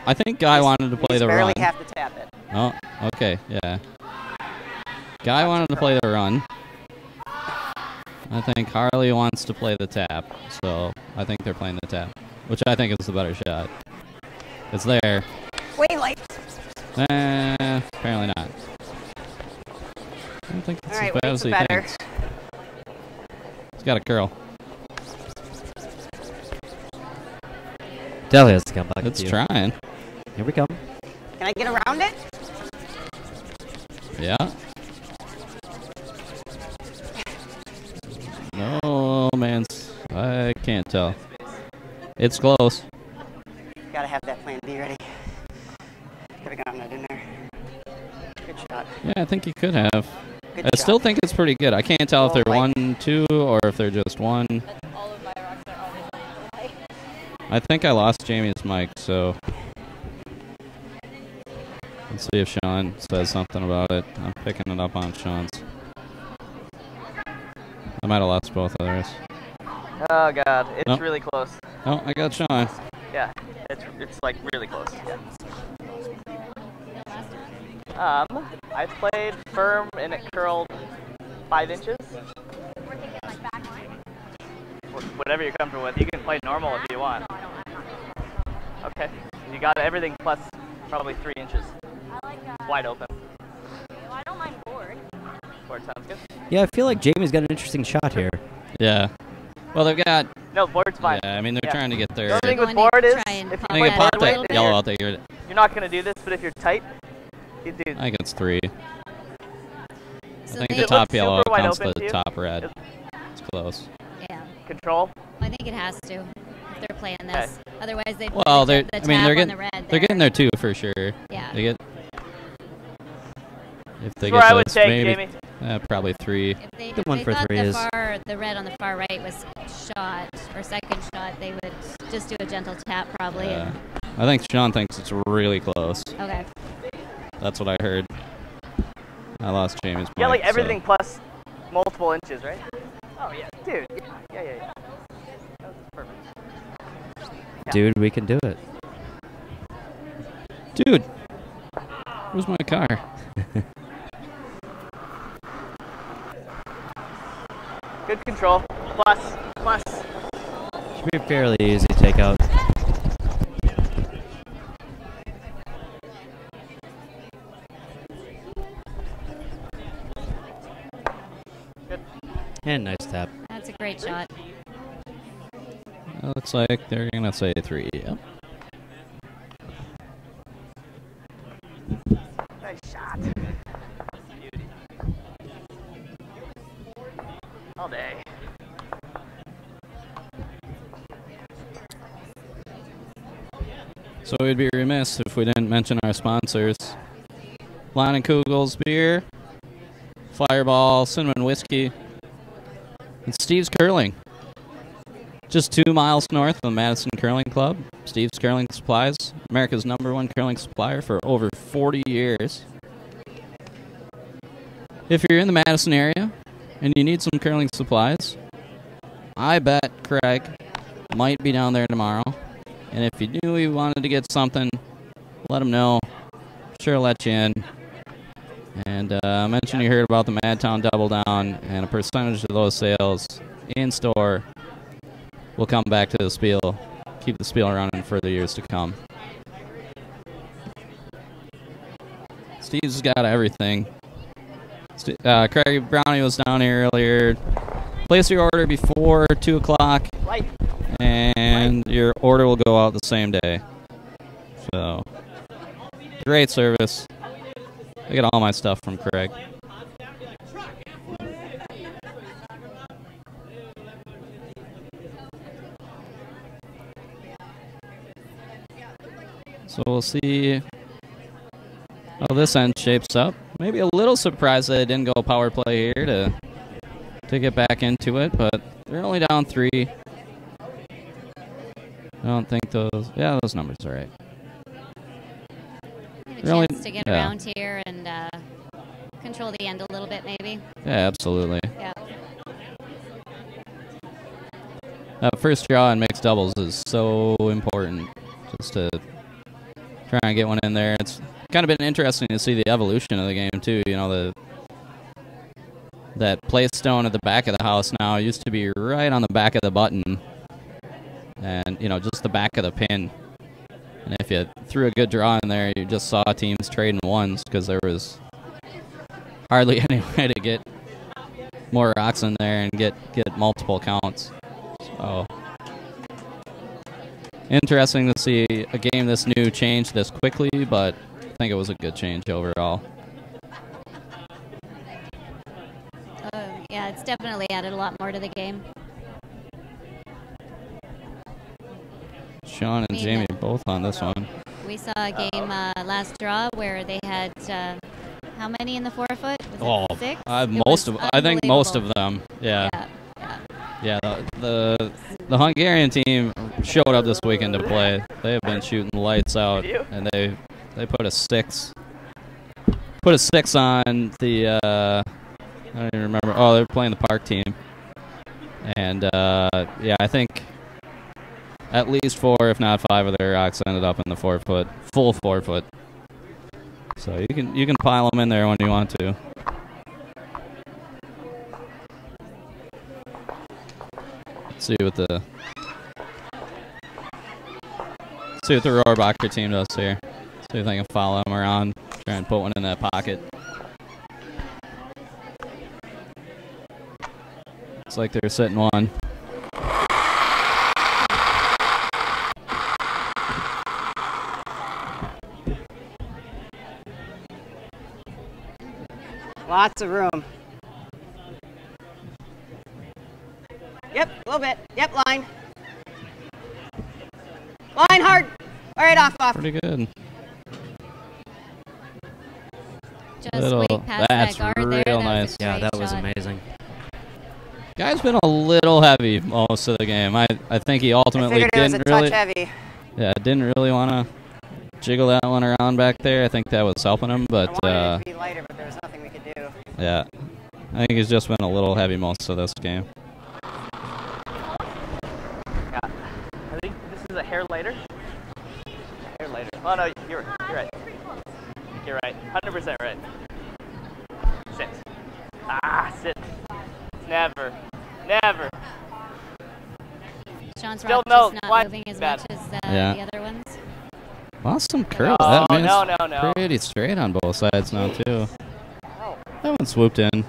I think Guy wanted to play the run. Barely have to tap it. Oh, okay, yeah. Guy wanted to play the run. I think Harley wants to play the tap, so I think they're playing the tap, which I think is the better shot. It's there. Way late. Apparently not. I don't think it's as bad as he thinks. He's got a curl. Definitely has to come back. It's trying. Here we come. Can I get around it? Yeah. No, man. I can't tell. It's close. Gotta have that plan B ready. Could have gotten that in there. Good shot. Yeah, I think you could have. Good I shot. still think it's pretty good. I can't tell if they're 1-2 or if they're just one. All of my rocks are always I think I lost Jamie's mic, so let's see if Sean says something about it. I'm picking it up on Sean's. I might have lost both of theirs. Oh god, it's Nope. really close. Oh, I got Sean. Yeah, it's like really close. Yeah. I played firm and it curled 5 inches. Whatever you're comfortable with. You can play normal if you want. Okay. You got everything plus probably 3 inches. Wide open. I don't mind board. Board sounds good. Yeah, I feel like Jamie's got an interesting shot here. Yeah. Well, they've got. No, board's fine. Yeah, I mean they're trying to get their. The only thing with Going to board is try and if you pop I think play it that popped a hard little that bit. yellow out there. you're not going to do this, but if you're tight, you do. I think it's 3. So I think they- the top Super yellow wide counts open the to you? top red. It's close. Yeah, Control. I think it has to if they're playing this. Otherwise, they'd Well, put they're. the I mean, tap they're on getting. the red They're there. getting there too for sure. Yeah. They get. If they That's where I get would this, take, maybe. Jamie. Probably 3. If they, The if one they for thought 3 the is- the red on the far right was shot or second shot, they would just do a gentle tap probably. Yeah. I think Sean thinks it's really close. Okay. That's what I heard. I lost Jamie's Yeah, mic, like everything so. plus multiple inches, right? Oh yeah, dude. Yeah. That was perfect. Dude, we can do it. Dude, where's my car? Good control. Plus. Should be a fairly easy takeout. Good. And nice tap. That's a great shot. It looks like they're gonna say 3. Yep. Nice shot. Beauty. All day. So we'd be remiss if we didn't mention our sponsors: Lion and Kugel's Beer, Fireball, Cinnamon Whiskey, and Steve's Curling. Just 2 miles north of the Madison Curling Club, Steve's Curling Supplies, America's #1 curling supplier for over 40 years. If you're in the Madison area and you need some curling supplies, I bet Craig might be down there tomorrow. And if you knew he wanted to get something, let him know. Sure, he'll let you in. And mention you heard about the Madtown Double Down, and a percentage of those sales in store will come back to the Spiel. Keep the Spiel running for the years to come. Steve's got everything. Craig Brownie was down here earlier. Place your order before 2 o'clock, and your order will go out the same day. So, great service. I get all my stuff from Craig. So we'll see how this end shapes up. Maybe a little surprised that it didn't go power play here to get back into it, but they're only down 3. I don't think those numbers are right. Really- chance to get yeah. around here and control the end a little bit, maybe. Yeah, absolutely. Yeah. That first draw in mixed doubles is so important, just to try and get one in there. It's kind of been interesting to see the evolution of the game too. You know, that play stone at the back of the house now used to be right on the back of the button, and you know, just the back of the pin. And if you threw a good draw in there, you just saw teams trading ones because there was hardly any way to get more rocks in there and get multiple counts. So interesting to see a game this new change this quickly, but I think it was a good change overall. Yeah, it's definitely added a lot more to the game. Sean and Jamie both on this one. We saw a game last draw where they had how many in the 4 foot? Was it 6? I think most of them. Yeah. Yeah, the Hungarian team showed up this weekend to play. They have been shooting lights out, and they put a 6. Put a 6 on the I don't even remember. Oh, they're playing the Park team, and yeah, I think at least 4, if not 5, of their rocks ended up in the 4 foot, full 4 foot. So you can pile them in there when you want to. See what the Rohrbacher team does here. See if they can follow him around, try and put one in that pocket. Looks like they're sitting one. Lots of room. Yep, a little bit. Yep, line. Line hard. All right, off. Pretty good. Just way past That's that guard real there. nice. Yeah, that was shot. amazing. Guy's been a little heavy most of the game. I think he ultimately I figured it was a didn't really. touch heavy. Yeah, didn't really want to jiggle that one around back there. I think that was helping him, but I wanted it to be lighter, but there was nothing we could do. yeah, I think he's just been a little heavy most of this game. Yeah. I think this is a hair lighter. A hair lighter. Oh no, you're right. You're right. 100% right. Sit. Sit. Never. Sean's Still rock just no, not why- moving as bad. much as Yeah. the other ones. Lost some curl. No, That man's no. pretty straight on both sides now too. That one swooped in.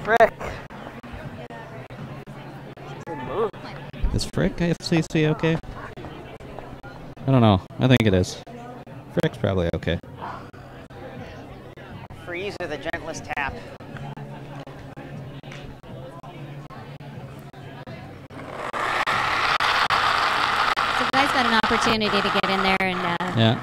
Frick. Good move. Is Frick FCC okay? I don't know. I think it is. Frick's probably okay. Freeze with the gentlest tap. So guys got an opportunity to get in there and Yeah.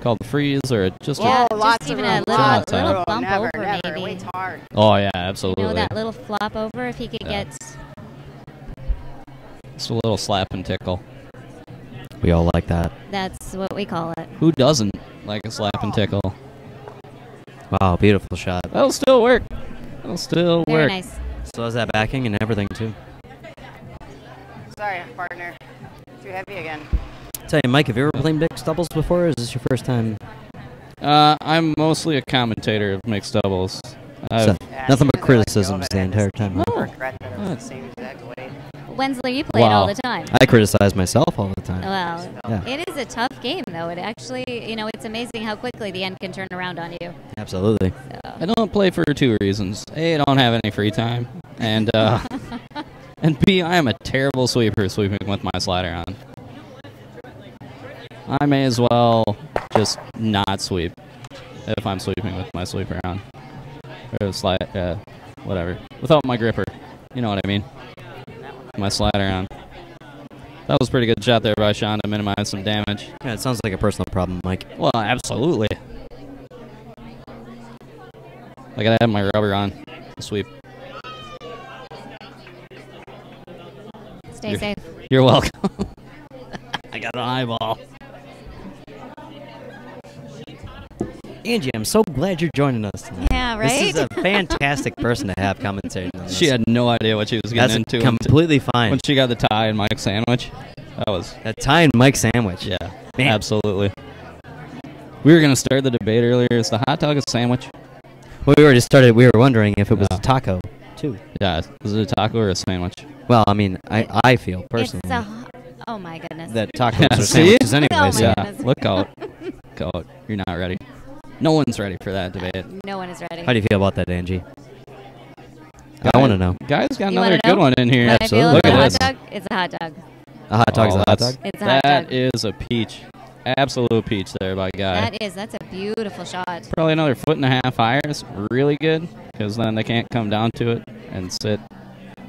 Called freeze or just yeah, a, lots just of even room. a Lots of little room. bump Never, over never. maybe. Waits hard. oh yeah, absolutely. You know, that little flop over, if he could Yeah. get Just a little slap and tickle. We all like that. that's what we call it. Who doesn't like a slap and tickle? Wow, beautiful shot. That'll still work. That'll still Very work. nice. Still has that backing and everything too. Sorry, partner. Too heavy again. Tell you, Mike, have you ever played mixed doubles before, or is this your first time? I'm mostly a commentator of mixed doubles. So, Yeah, nothing but as soon as I let go of criticisms it, the I entire just time. Oh. regret that it was the same exact weight. Wensley, you play it all Wow. the time. I criticize myself all the time. Well, Yeah. it is a tough game, though. It actually, it's amazing how quickly the end can turn around on you. Absolutely. I don't play for 2 reasons. A, I don't have any free time, and and B, I am a terrible sweeper sweeping with my slider on. I may as well just not sweep if I'm sweeping with my sweeper on. Or whatever. Without my gripper. You know what I mean. My slider on. That was a pretty good shot there by Sean to minimize some damage. Yeah, it sounds like a personal problem, Mike. Well, absolutely. I gotta have my rubber on to sweep. Stay safe. You're welcome. I got an eyeball. Angie, I'm so glad you're joining us tonight. Yeah, right? This is a fantastic person to have commentating on this. She had no idea what she was getting That's into completely fine. when she got the tie and Mike sandwich. That was A Thai and Mike sandwich. yeah, Man. absolutely. We were gonna start the debate earlier. Is the hot dog a sandwich? Well, we already started. We were wondering if it was a taco, too. Yeah, is it a taco or a sandwich? Well, I mean, I feel personally It's a, oh my goodness. that tacos Yeah, are see? sandwiches anyways. Oh my Yeah, goodness. look out, look out. You're not ready. No one's ready for that debate. No one is ready. How do you feel about that, Angie? I want to know. Guys got You another wanna good know? one in here. What I feel Look about at a this. hot dog? It's a hot dog. A hot dog's a hot that's- dog? It's a hot That dog. is a peach. Absolute peach there by Guy. That's a beautiful shot. Probably another 1.5 foot higher is really good because then they can't come down to it and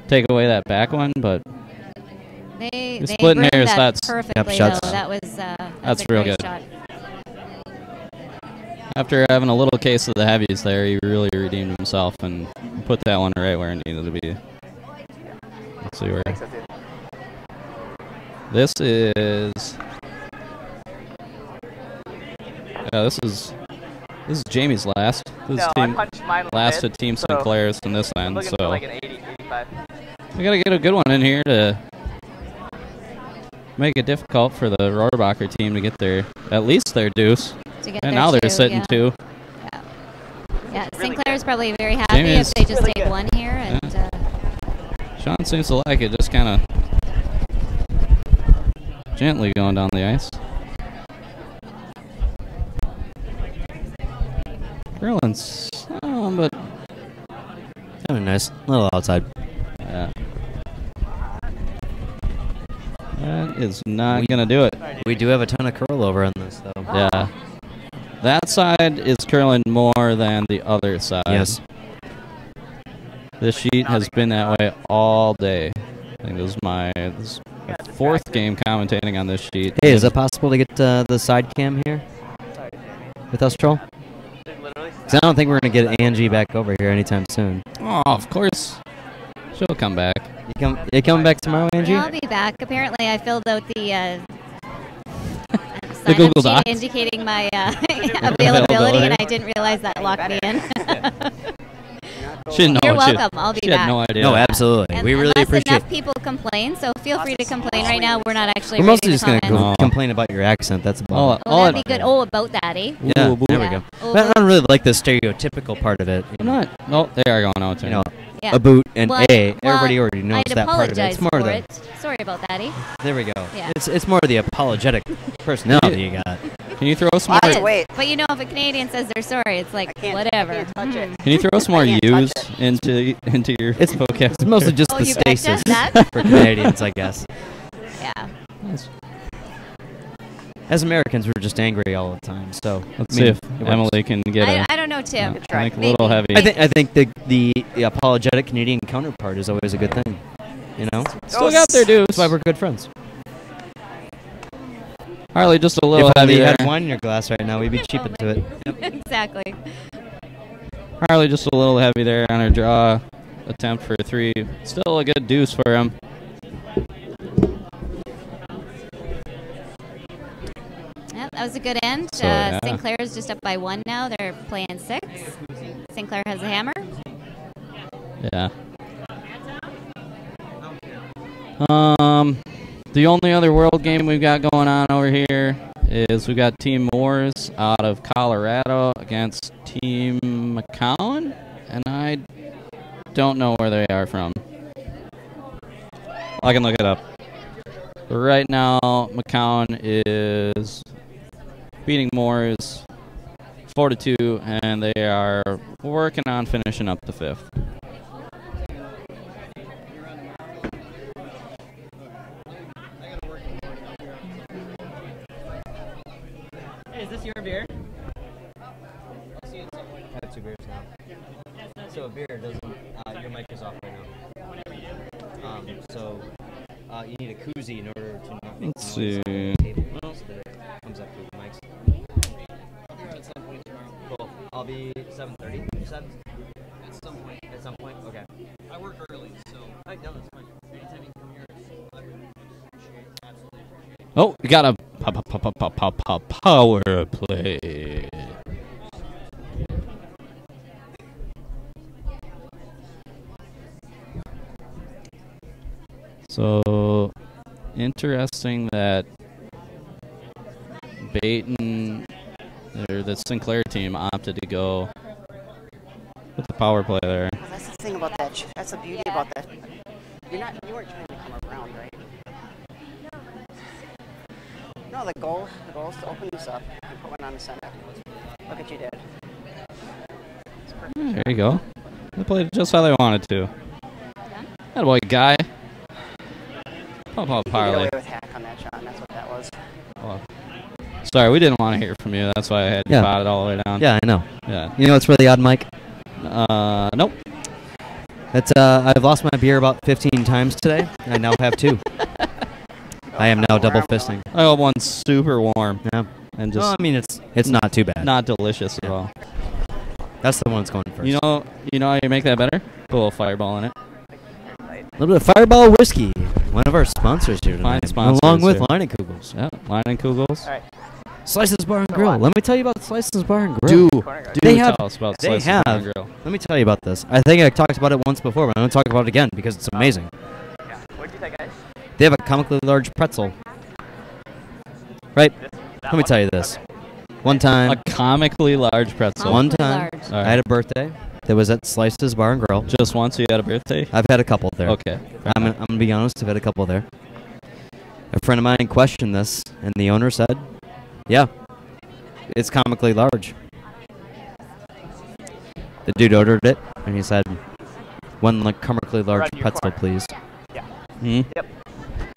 take away that back one. But They splitting groomed hairs, that that's- perfectly, shots. though. That was That's a real great good. shot. after having a little case of the heavies there, he really redeemed himself and put that one right where it needed to be. Let's see where. This is. Yeah, this is Jamie's last. This No, is I team punched mine on the last head, of Team so Sinclair's in this I'm end. looking So for like an 80, 85. we gotta get a good one in here to make it difficult for the Rohrbacher team to get at least their deuce. To get And their now they're two, sitting yeah. two. Yeah, Really Sinclair's probably very happy Jamie if is they just really take good. one here. And Sean seems to like it, just kind of gently going down the ice. Berlin's, but Kind of nice. A little outside. yeah. That is not going to do it. We do have a ton of curl over on this, though. Yeah. That side is curling more than the other side. Yes. This sheet has been that way all day. I think this is my fourth game commentating on this sheet. Hey, is it possible to get the side cam here with us, Troll? Literally. 'Cause I don't think we're going to get Angie back over here anytime soon. Oh, of course. She'll come back. You coming back tomorrow, Angie? yeah, I'll be back. Apparently, I filled out the The Google sign-up sheet Docs. indicating my availability, and I didn't realize that locked me in. She didn't know You're what she- welcome. I'll be She back. had no idea. No, absolutely. And We really unless appreciate enough people complain, so feel free to complain right now. We're not actually We're mostly reading just the going to comments. complain about your accent. That's about All, it. Oh, all that'd be good. Oh, about that, eh? Yeah, Ooh, boo. there we Yeah. go. Oh, But I don't really like the stereotypical part of it. I'm not. Oh, they are going out You there. know, Yeah. a boot and Well, A. well, Everybody already knows I'd that part of it. apologize It's more for the. it. Sorry about that, eh? There we go. Yeah. It's more the apologetic personality you got. Can you throw some Wow. more? That's wait. But you know, if a Canadian says they're sorry, it's like, I can't whatever. touch it. Can you throw some more I can't U's touch into your It's vocabulary? It's mostly just Oh, the you betcha? stasis That? for Canadians, I guess. Yeah. As Americans, we're just angry all the time. So Let's I mean, see if it works. Emily can get I don't know, Tim. I think a little heavy. I think the apologetic Canadian counterpart is always a good thing. You know, Still got their dues. that's why we're good friends. Harley just a little If only heavy you there. had wine in your glass right now, we'd be cheap into it. Exactly. Harley just a little heavy there on her draw attempt for 3. Still a good deuce for him. Yep, that was a good end. So, yeah. Sinclair's just up by 1 now. They're playing 6. Sinclair has a hammer. Yeah. The only other world game we've got going on over here is we got Team Moores out of Colorado against Team McCown, and I don't know where they are from. I can look it up. But right now, McCown is beating Moores 4-2, and they are working on finishing up the 5th. Hey, is this your beer? I have 2 beers now. So a beer doesn't. Your mic is off right now. So you need a koozie in order to not make Let's noise see. on the table so that it comes up to the mics. I'll be here at some point tomorrow. Cool. I'll be 7:30. You said? At some point. At some point. Okay. I work early, so. No, that's fine. Anytime you can come here, I would appreciate. Absolutely appreciate. Oh, you got a power play. So interesting that Beighton, or the Sinclair team, opted to go with the power play there. Well, that's the thing about that. That's the beauty about that. You weren't trying to come around, right? No, the goal is to open this up and put one on the center. Look what you did. There you go. They played it just how they wanted to. That boy, guy. Pop You get parlay. away with hack on that, Sean. That's what that was. Oh. Sorry, we didn't want to hear from you. That's why I had to pot it all the way down. Yeah, I know. Yeah. You know what's really odd, Mike? Nope. That's I've lost my beer about 15 times today. I now have 2. I am now double fisting. I got one super warm. Yeah. And just Well, I mean, it's not too bad. not delicious at all. That's the one that's going first. You know how you make that better? Put a little fireball in it. A little bit of Fireball Whiskey, one of our sponsors here tonight, Fine sponsors along with here. Leinenkugels. Yeah, Leinenkugels. All right. Slices Bar and Grill. Let me tell you about Slices Bar and Grill. Do They have- tell us about They Slices Bar and have. Grill. Let me tell you about this. I think I talked about it once before, but I'm going to talk about it again because it's amazing. Yeah. What'd you think, guys? They have a comically large pretzel. Right? That Let me one? tell you this. One time, A comically large pretzel. one Comically time, large. All right. I had a birthday that was at Slices Bar and Grill. Just once you had a birthday? I've had a couple there. Okay. I'm going to be honest, I've had a couple there. A friend of mine questioned this, and the owner said, yeah, it's comically large. The dude ordered it, and he said, one comically large Around your pretzel, corner. please. Hmm? Yep.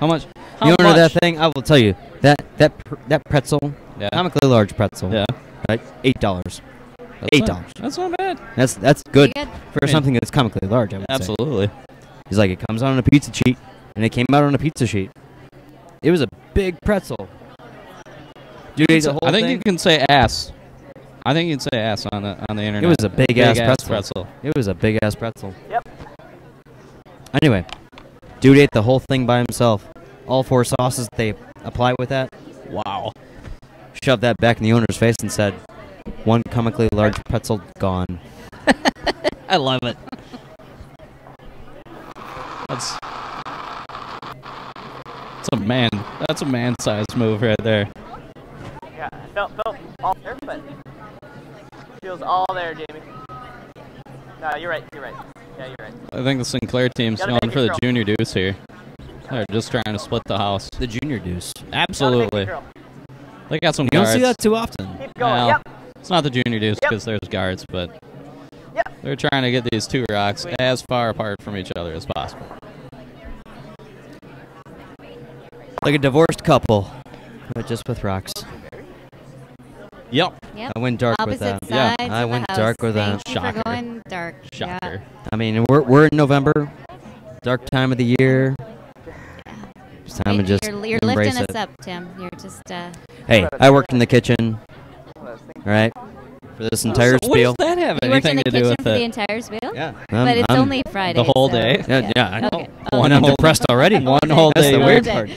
How much? How You order much? that thing, I will tell you, that pretzel, Yeah. comically large pretzel, Yeah. right? $8. That's $8. That's not bad. That's good Pretty good. for I mean, something that's comically large, I would say. Absolutely. He's like, it comes out on a pizza sheet, and it came out on a pizza sheet. It was a big pretzel. Dude ate the whole I think thing. you can say ass. I think you can say ass on the internet. It was a big ass pretzel. pretzel. It was a big ass pretzel. Yep. Anyway, dude ate the whole thing by himself. All 4 sauces that they apply with that. Wow. Shoved that back in the owner's face and said, one comically large pretzel gone. I love it. That's a man-sized move right there. Yeah. Felt all there, but feels all there, Jamie. No, you're right. You're right. Yeah, you're right. I think the Sinclair team's Gotta going make for it the girl. junior deuce here. They're just trying to split the house. The junior deuce. Absolutely. Gotta They got some You don't guards. see that too often. Keep going. Well, Yep. It's not the junior deuce Yep. because there's guards, but Yep. they're trying to get these 2 rocks Sweet. as far apart from each other as possible. Like a divorced couple, but just with rocks. Yep. Yep. I went dark with Opposite that. Yeah, sides I of the went house. dark with that. Thank you Shocker. for going dark. Yeah. Shocker. I mean, we're in November, dark time of the year. It's time to just You're embrace lifting it. us up, Tim. You're just Hey, I worked in the kitchen, right, for this entire What spiel. does that have you worked in anything the to do kitchen with for the it? entire spiel. Yeah, But it's only Friday. whole so- day? Yeah, I know. Okay. One And I'm whole- depressed already. One whole That's day. the One weird day. part.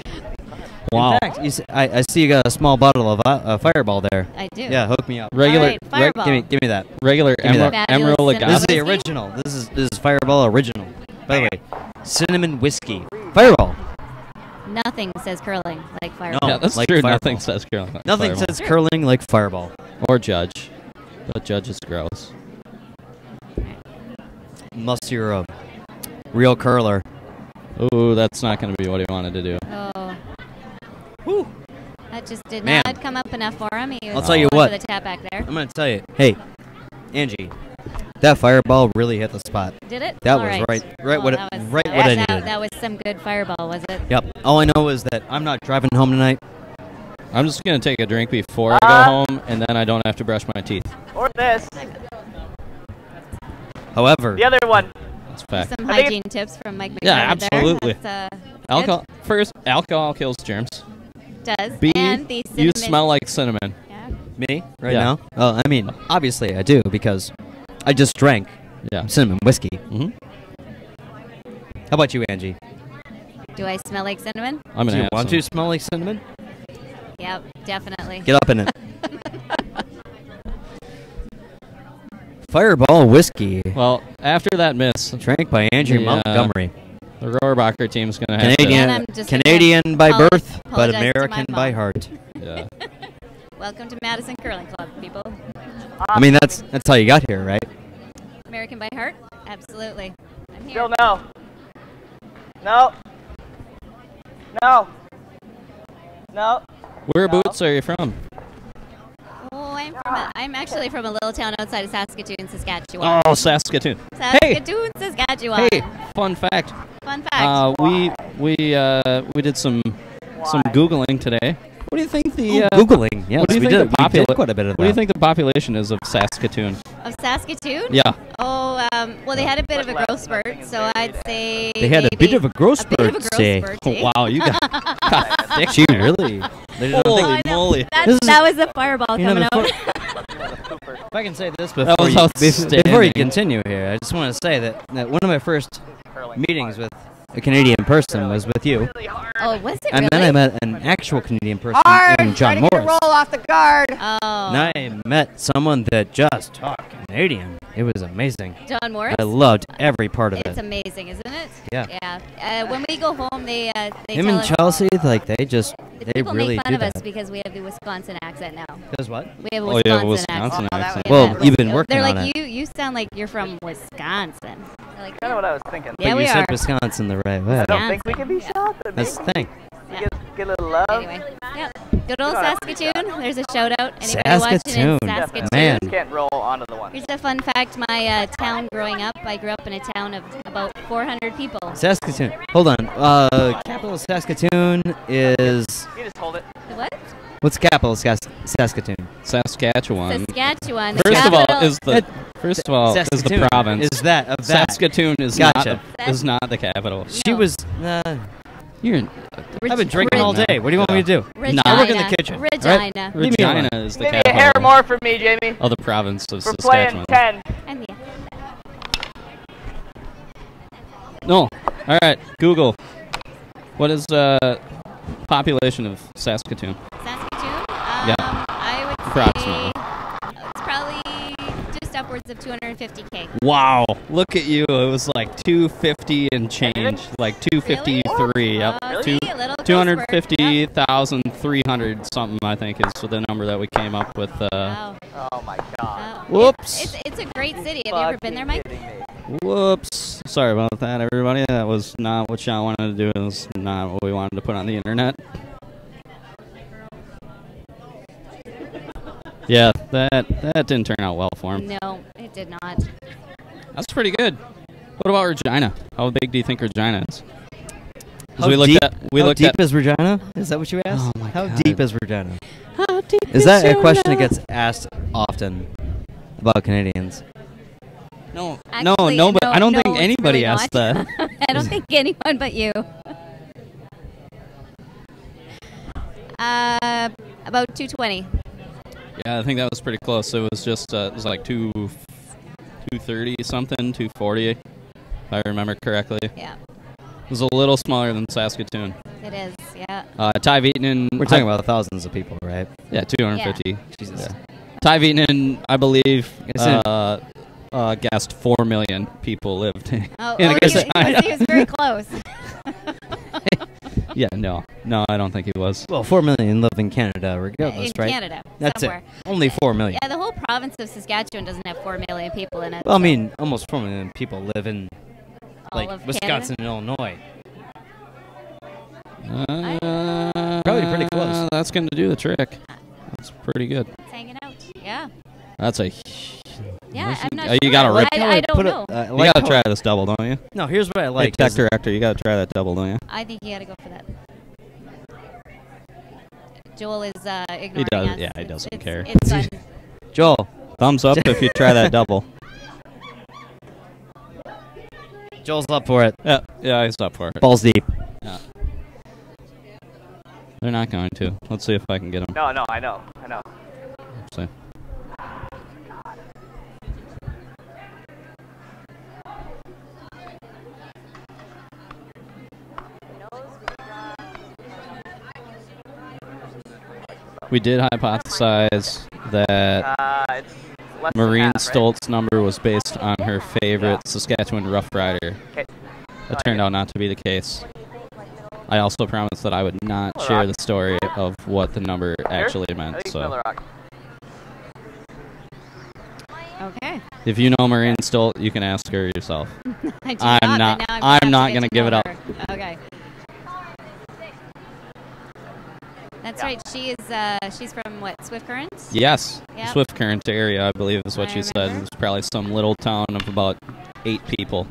Wow. In fact, I see you got a small bottle of Fireball there. I do. Yeah, hook me up. Regular, All right, Fireball. Give me that. regular Give me that. Emerald Fabulous Agave. This is the Whiskey? original. This is Fireball original. By the way, cinnamon whiskey. Fireball. Nothing says curling like Fireball. Yeah, that's like true. Fireball. Nothing says curling. like Nothing Fireball. says curling like Fireball. Or Judge. But Judge is gross. Unless you're a real curler. Ooh, that's not going to be what he wanted to do. Oh. Whew. That just did Man. not come up enough for him. He was I'll tell you going what. for the tap back there. I'm gonna tell you. Hey, Angie, that Fireball really hit the spot. Did it? That All was right. right what that was, what I that, needed. that was some good Fireball, was it? Yep. All I know is that I'm not driving home tonight. I'm just going to take a drink before I go home, and then I don't have to brush my teeth. Or this. However, The other one. That's a fact. Some I think hygiene tips from Mike McDermott. Yeah, absolutely. There. That's, Alcohol. First, alcohol kills germs. does. B, And the you cinnamon. smell like cinnamon. Yeah. me right Yeah. now. Oh, I mean, obviously I do because I just drank Yeah. cinnamon whiskey. hmm How about you, Angie? Do I smell like cinnamon? I'm Do going you to want to smell like cinnamon? Yep, definitely. Get up in it. Fireball whiskey. Well, after that miss, Drank by Andrew Montgomery. the Rohrbacher team's going to have Canadian, And I'm just Canadian by birth, but apologize to my American by mom. heart. to. Yeah. Welcome to Madison Curling Club, people. I mean, that's how you got here, right? American by heart? Absolutely. I'm here. Still no. No. No. No. Where boots are you from? Oh, I'm actually from a little town outside of Saskatoon, Saskatchewan. Oh, Saskatoon. Saskatoon, Saskatchewan. Hey, fun fact. Fun fact. We did some Googling today. What do you think the Googling. Yes, what do you we think did. the We did quite a bit of that. What do you think the population is of Saskatoon? Of Saskatoon? Yeah. Oh, well, they had a bit of a growth spurt, so I'd say They had a bit of a growth a bit of a spurt, growth say. spurt, Oh, eh? wow, you got thick. She really. They didn't Holy think- moly. That was the fireball You know, coming out. If I can say this That before was you, outstanding. before you continue here, I just want to say that one of my first meetings with a Canadian person was with you, Oh, was it and really? then I met an actual Canadian person Hard! named John Try to get a Morris. roll off the guard. Oh. And I met someone that just talked Canadian. It was amazing. John Morris? I loved every part of It's it. amazing, isn't it? Yeah. Yeah. When we go home, they Him tell and us, Chelsea, like they people really make fun do of us that. because we have the Wisconsin accent now. Because what? We have a Oh, yeah, Wisconsin Wisconsin accent. accent. Well, Yeah. you've been working They're on like, it. you sound like you're from Wisconsin. They're like, Kind of what I was thinking. Yeah, But we you said are. Wisconsin the right way. I don't think we can be shot. But That's the thing. Yeah. Get a little love. Anyway, yeah. Good old Saskatoon. There's a shout out. Anybody Saskatoon. watching in Saskatoon? Man. Can't roll onto the one. Here's a fun fact. My town growing up, I grew up in a town of about 400 people. Saskatoon. Hold on. Capital of Saskatoon is. You just hold it. What? What's the capital of Saskatoon? Saskatchewan. Saskatchewan. The First of all, capital- is the Saskatoon province. Is that of that? Saskatoon is Gotcha. not the capital. She No. was. You're in, I've been drinking all day. What do you want me to do? Regina. I work in the kitchen, right? Regina. Leave me alone. Regina is the Maybe a capital hair more for me, Jamie. of the province of We're playing Saskatchewan. 10. And the No. All right. Google. What is population of Saskatoon? Saskatoon. Yeah. I would Approximately. say it's probably just upwards of 250K. Wow. Look at you. It was like 250 and change. Like 253. Yep. Oh, Two- see, a little growth spurt. 250,300 something, I think, is the number that we came up with. Wow. Oh my god. Whoops. It's a great city. Have you ever been there, Mike? Kidding me. Whoops. Sorry about that, everybody. That was not what Sean wanted to do. It was not what we wanted to put on the internet. Yeah, that didn't turn out well for him. No, it did not. That's pretty good. What about Regina? How big do you think Regina is? 'Cause How we looked deep, at how deep is Regina? Is that what you asked? Oh my how God. deep is Regina? How deep Is that a question that gets asked often about Canadians? No, Actually, no, but I don't think it's anybody really asked not. that. I don't think anyone but you. About 220. Yeah, I think that was pretty close. It was just it was like 230 something, 240, if I remember correctly. Yeah, It was a little smaller than Saskatoon. it is. Yeah. Ty Beighton. We're talking about thousands of people, right? Yeah, 250. Jesus. Yeah. Ty Beighton, I believe, Yes, guessed 4 million people lived in Oh, in he Regina. was very close. Yeah, no, I don't think he was. Well, 4 million live in Canada, regardless, In right? Canada, That's somewhere. it. Only 4 million. Yeah, the whole province of Saskatchewan doesn't have 4 million people in it. Well, I so mean, almost 4 million people live in all like of Wisconsin and Illinois. Probably pretty close. That's going to do the trick. That's pretty good. Canada. It's hanging out. Yeah. That's a. Yeah, I'm not You sure. gotta rip- I don't know. You gotta try this double, don't you? No, here's what I Hey, like. tech is- director, you gotta try that double, don't you? I think you got to go for that. Joel is ignoring He does. us. Yeah, he doesn't It's- care. It's done. Joel. Thumbs up if you try that double. Joel's up for it. Yeah, he's up for it. Balls deep. Yeah. They're not going to. Let's see if I can get them. No, I know. See. We did hypothesize that It's less than Maureen half, right? Stoltz's number was based on her favorite Saskatchewan Rough Rider. Okay. That turned out not to be the case. I also promised that I would not Miller share Rock. the story of what the number actually I meant. think it's So Miller Rock. Okay. if you know Maureen Stoltz, you can ask her yourself. I do I'm but not- now I'm gonna have not to gonna get to give it know up. her. Okay. That's Yeah. right. She's from what? Swift Currents? Yes, Yep. Swift Current area, I believe is what I she said. remember. It's probably some little town of about 8 people.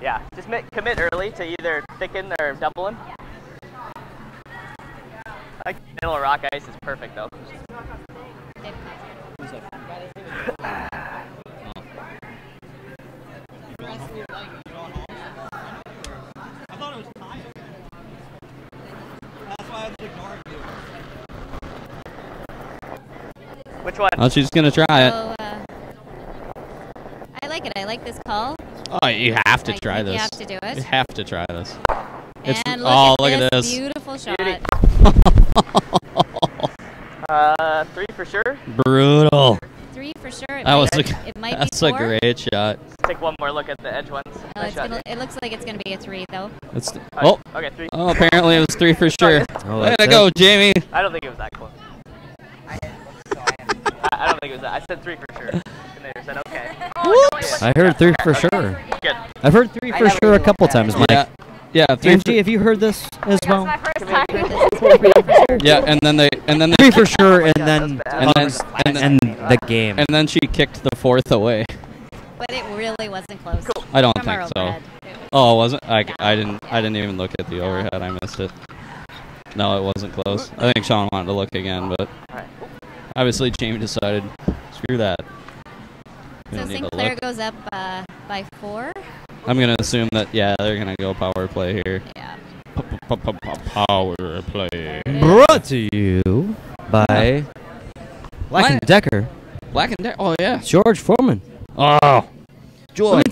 Yeah, just commit early to either thicken or doubling. I think Miller Rock ice is perfect though. Which one? Oh, she's gonna try it. So, I like it. I like this call. Oh, you have to I try think this. You have to do it. You have to try this. It's, And oh, look at this. beautiful shot. Beauty. 3 for sure. Brutal. 3 for sure. It That was might, a, it might that's be a 4. great shot. Take one more look at the edge ones. No, Nice shot, dude. it looks like it's going to be a 3, though. It's, oh, Okay, 3. oh, apparently it was 3 for sure. Oh, Way that's to go, it. Jamie. I don't think it was that close. I don't think it was that. I said 3 for sure. And they said okay. I heard 3 for sure. Good. I've heard 3 for sure a couple times, Mike. Yeah, yeah, 3 Angie, have you heard this as well? yeah, and then they 3 for sure, and then and the game. and then she kicked the 4th away. But it really wasn't close. I don't From our think so. overhead. Oh, it wasn't? I didn't even look at the overhead. I missed it. No, it wasn't close. I think Sean wanted to look again, but obviously Jamie decided, screw that. We So don't need to Sinclair look. goes up by 4. I'm gonna assume that they're gonna go power play here. Yeah. Power play. Brought to you by Black & Decker. Black and Decker. Oh yeah. George Foreman. Oh, joy.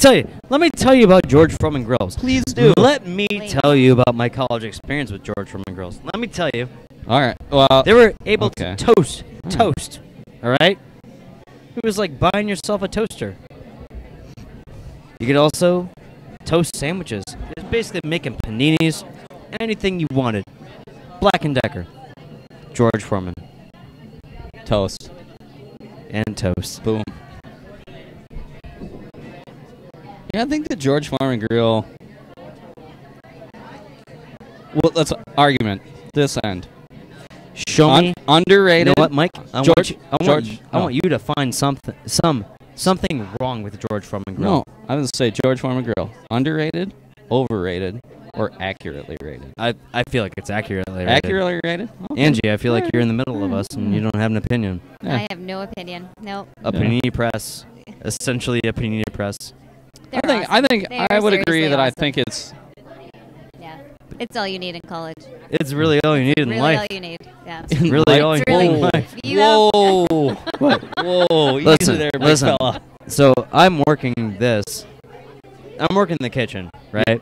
Let me tell you about George Foreman Grills. Please do. Let me Please. tell you about my college experience with George Foreman Grills. Let me tell you, All right. Well, they were able okay. to toast. All right? It was like buying yourself a toaster. You could also toast sandwiches. It was basically making paninis, anything you wanted. Black & Decker. George Foreman. toast. And toast. Boom. Yeah, I think the George Foreman grill. Well, let's argument this end. Show me. Underrated. You know what, Mike? I George- want you to find something wrong with the George Foreman grill. No, I was gonna say George Foreman grill. Underrated, overrated, or accurately rated. I feel like it's accurately rated. Accurately rated. Okay. Angie, I feel like you're in the middle of us and you don't have an opinion. Yeah. I have no opinion. Nope. A panini press, essentially a panini press. They're I awesome. think They're I would agree seriously that I awesome. think it's Yeah. It's all you need in college. It's really all you need in Really life. all you need. Yeah. Really all you It's really- need in life. You have- Whoa! What? Whoa! Easy Listen, there, big listen. fella. So I'm working this. I'm working the kitchen, right?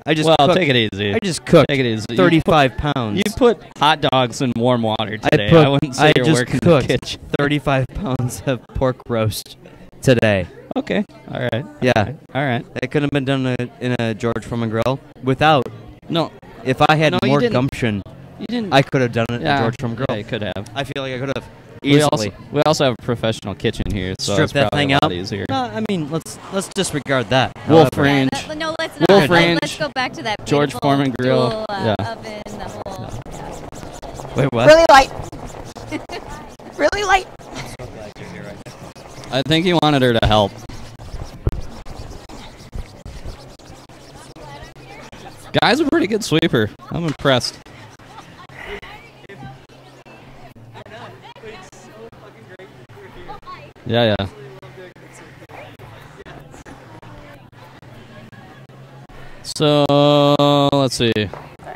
I just Well, cooked, take it easy. I just cooked Take it easy. 35 pounds. You put hot dogs in warm water today. put- I wouldn't say I you're just working cooked. the kitchen. 35 pounds of pork roast today. Okay. All right. Yeah, All right. it could have been done in a George Foreman grill without. No, If I had No, you more didn't. gumption, you didn't. I could have done it in yeah, a George Foreman grill. Yeah, you could have. I feel like I could have We easily. also have a professional kitchen here, so Strip it's that probably thing a lot out. easier. No, I mean let's disregard that. Wolf However, range. No, let's Wolf not. range, Let's go back to that George beautiful Foreman grill, dual, yeah. oven, the whole. Wait, what? Really light. Really light. I think he wanted her to help. Guy's a pretty good sweeper. I'm impressed. Yeah, yeah. So, let's see.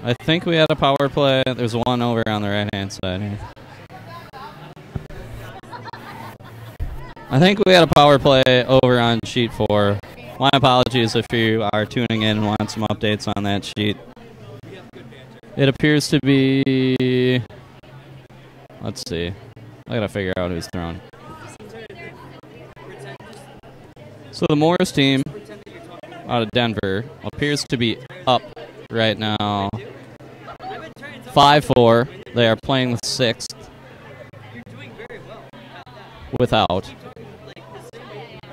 I think we had a power play. There's one over on the right-hand side here. I think we had a power play over on sheet 4. My apologies if you are tuning in and want some updates on that sheet. It appears to be Let's see. I gotta figure out who's throwing. So the Morris team out of Denver appears to be up right now. 5-4. They are playing the 6th. Without.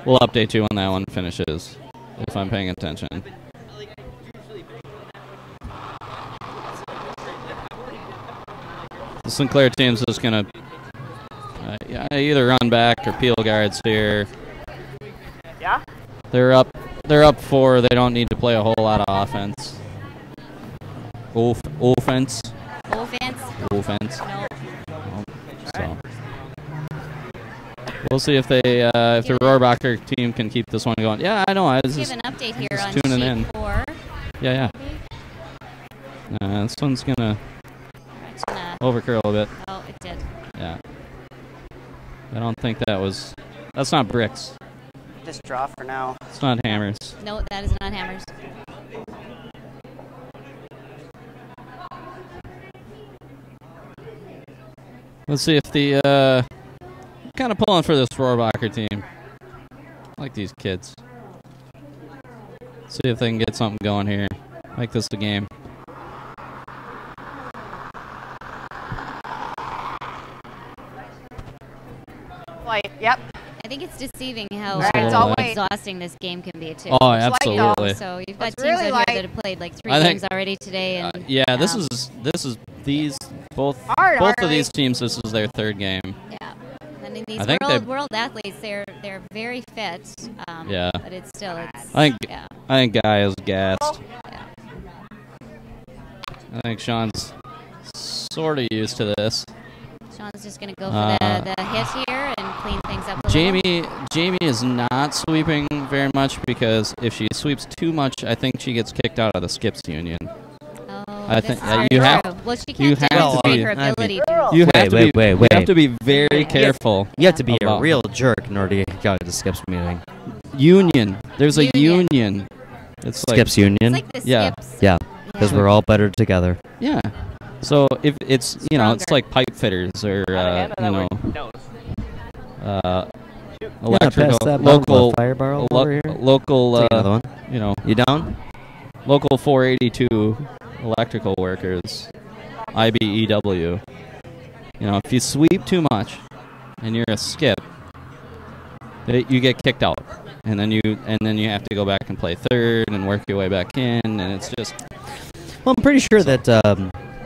We'll update you when that one finishes, if I'm paying attention. The Sinclair team's just going to either run back or peel guards here. Yeah? They're up 4. They don't need to play a whole lot of offense. Offense. No. So we'll see if the Rohrbacher team can keep this one going. Yeah, I know. I was Give just an update here just on tuning sheet in. 4. Yeah. This one's gonna overcurl a bit. Oh, it did. Yeah. I don't think that's not bricks. Just draw for now. It's not hammers. No, that is not hammers. Let's see if the kind of pulling for this Rohrbacher team. I like these kids. See if they can get something going here. Make this the game. White, yep. I think it's deceiving how It's a little bit. exhausting this game can be, too. Oh, It's light, though. absolutely. So you've got It's teams really out here light. that have played like 3 I think- games already today. And This is these both Hard, of Harley. these teams. This is their 3rd game. Yeah. I mean, these I think world athletes, they're very fit. Yeah. But it's still, it's, I think yeah. I think Guy is gassed. Yeah. I think Sean's sort of used to this. Sean's just going to go for the hit here and clean things up a little. Jamie is not sweeping very much because if she sweeps too much, I think she gets kicked out of the skips union. Oh, I this think is hard you to have- do. Well, she you can't have to demonstrate be- her I mean- ability to. You have Wait, to wait, be, wait, You wait. have to be very careful. You have to be a about- real jerk in order to get kicked out of the skips meeting. Union. There's a Union. union. It's like Skips union. It's like the Yeah. skips. Yeah, because we're all better together. yeah. So if it's it's Stronger. like pipe fitters or Hannah, that way knows. electrical pass that local fire barrel over here. local Take another one. You down? local 482 electrical workers, IBEW. If you sweep too much and you're a skip, you get kicked out, and then you have to go back and play 3rd and work your way back in, and it's just Well, I'm pretty sure that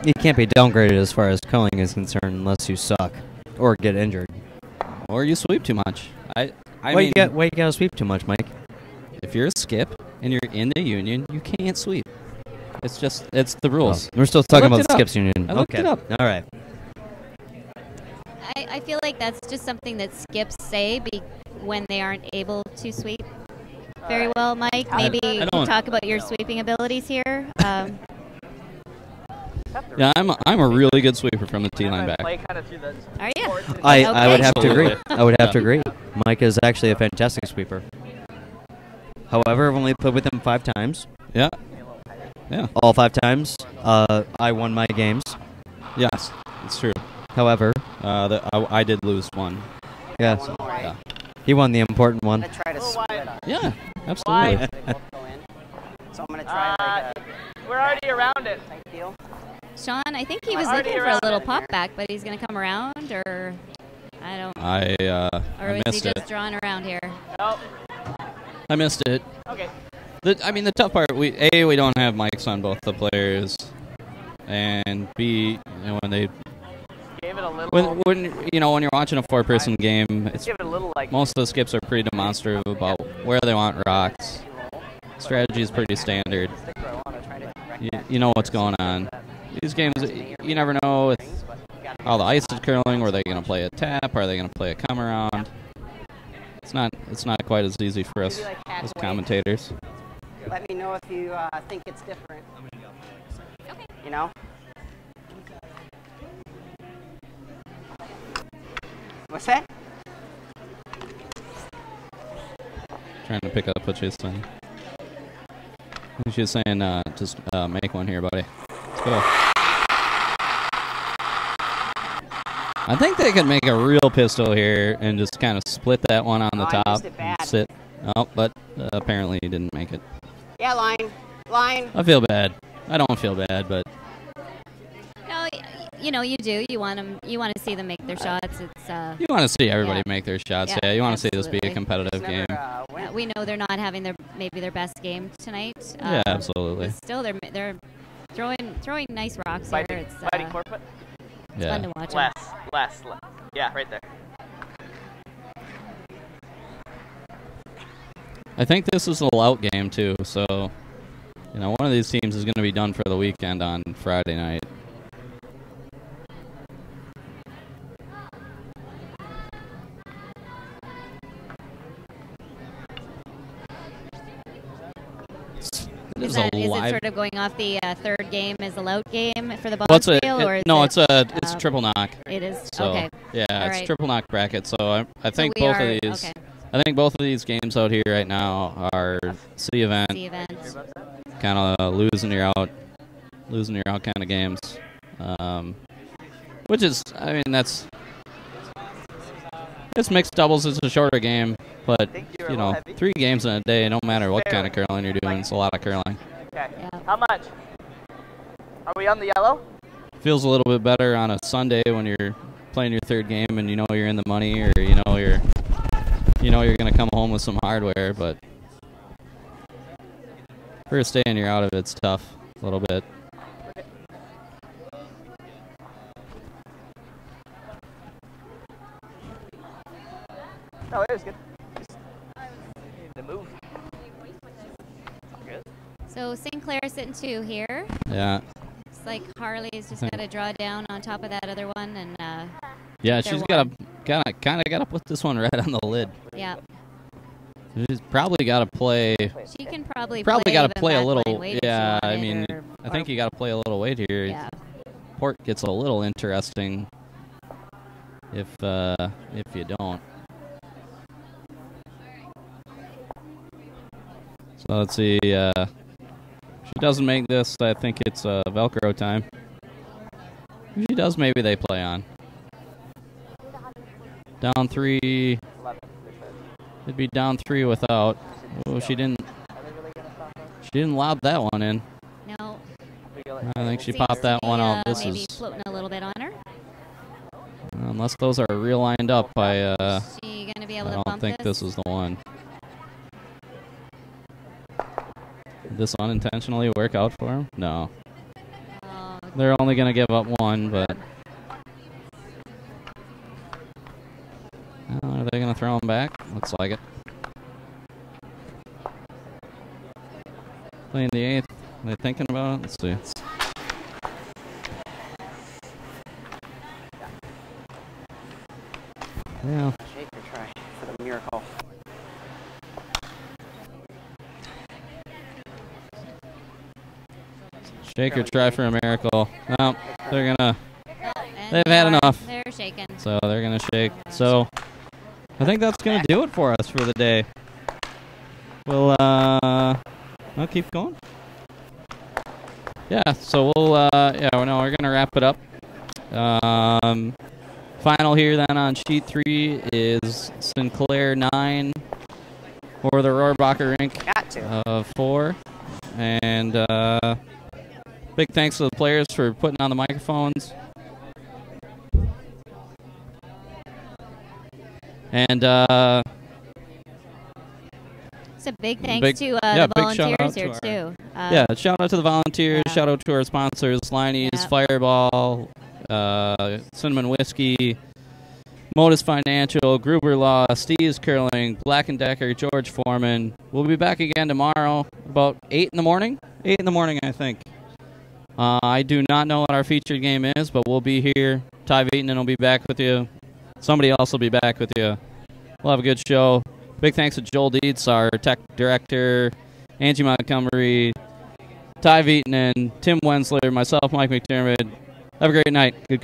you can't be downgraded as far as culling is concerned unless you suck or get injured. or you sweep too much. I Why mean, you gotta sweep too much, Mike? if you're a skip and you're in the union, you can't sweep. It's the rules. We're still talking about looked the it up. skips union. I looked Okay. it up. All right. I feel like that's just something that skips say when they aren't able to sweep very well, Mike. Maybe I you don't- talk about your sweeping abilities here. Yeah, I'm a really good sweeper from the T line back. Play kind of through the Are you? I would have to agree. Absolutely. I would have to Yeah. agree. Mike is actually a fantastic sweeper. However, I've only played with him 5 times. Yeah. Yeah. All 5 times, I won my games. Yes, it's true. However, I did lose one. yeah, One more. Yeah. he won the important I'm one. gonna try to split it up. Yeah, absolutely. They both go in. So I'm gonna try like We're already around it. a type deal. Sean, I think he was Already looking for a around little it. pop back, but he's going to come around, or I don't. I Or I was he missed just it. drawing around here? Oh, I missed it. okay. The tough part, we don't have mics on both the players, and B, when they Gave it a little. when you're watching a 4-person game, it's Give it a little like. most of the skips are pretty demonstrative about where they want rocks. Strategy is pretty standard. Stick where I wanna try to direct You know what's going on. These games, you never know with how the ice is curling. Were they going to play a tap? Are they going to play a come around? It's not quite as easy for us Maybe like as halfway. commentators. Let me know if you think it's different. You know? What's that? Trying to pick up what she's saying. I think she's saying just make one here, buddy. Let's go. I think they could make a real pistol here and just kind of split that one on the I top. missed it bad. And sit. Oh, but apparently he didn't make it. Yeah, line. Line. I feel bad. I don't feel bad, but No, you know, you do. You want them. You want to see them make their shots. It's you want to see everybody yeah. make their shots. Yeah, Yeah, you want to see this be a absolutely. competitive Never, game. we know they're not having maybe their best game tonight. Yeah, absolutely. But still, they're throwing nice rocks Biting, here. It's biting forefoot. Yeah. fun to watch. 'em. Less. Yeah, right there. I think this is a lout game too, so you know one of these teams is going to be done for the weekend on Friday night. Is it sort of going off the third game as a lout game for the ball What's scale, or is it's a triple knock. It is So, okay. Yeah, All it's right. triple knock bracket. So I think we both are- of these. okay. I think both of these games out here right now are C event, The event. kind of losing your out kind of games. Which is, I mean, it's mixed doubles. It's a shorter game, but you know, 3 games in a day. No matter what kind of curling you're doing, it's a lot of curling. Okay. Yeah. How much? Are we on the yellow? Feels a little bit better on a Sunday when you're playing your third game and you know you're in the money, or you know you're gonna come home with some hardware. But first day and you're out of it's tough a little bit. No, it was good. Just needed to move. Good. So Sinclair sitting 2 here. Yeah, It's like Harley's just got to draw down on top of that other one, and yeah. They're She's kind of gotta put this one right on the lid. yeah, She's probably got to play. she can probably Got to even play a backline little. weight if she Yeah, I wanted, mean, or- I think you got to play a little weight here. yeah. Port gets a little interesting if you don't. So let's see. If she doesn't make this, I think it's Velcro time. If she does, maybe they play on. Down 3. It'd be down 3 without. Oh, she didn't lob that one in. No. I think she Seems popped to that be, one out. This maybe is floating a little bit on her. unless those are real lined up. I She gonna be able to don't bump think this is the one. Did this unintentionally work out for him? No. Oh, They're only going to give up 1, but are they going to throw him back? Looks like it. Playing the 8th. Are they thinking about it? Let's see. Yeah. Shake or try for the miracle. Shake or try for a miracle. No, they're going to. and They've had enough. They're shaking. So they're going to shake. So I think that's going to do it for us for the day. We'll keep going. Yeah, so we're going to wrap it up. Final here then on sheet 3 is Sinclair 9 for the Rohrbacher Got to. 4. And big thanks to the players for putting on the microphones. And It's a big thanks to yeah, the big shout out volunteers to here our- too. yeah, shout out to the volunteers. yeah. Shout out to our sponsors: Liney's, Yeah. Fireball, Cinnamon Whiskey, Modus Financial, Gruber Law, Steve's Curling, Black & Decker, George Foreman. We'll be back again tomorrow about 8 in the morning. 8 in the morning, I think. I do not know what our featured game is, but we'll be here. Ty Beighton will be back with you. Somebody else will be back with you. We'll have a good show. Big thanks to Joel Dietz, our tech director, Angie Montgomery, Ty Beighton, and Tim Wensler, myself, Mike McDermott. Have a great night. Good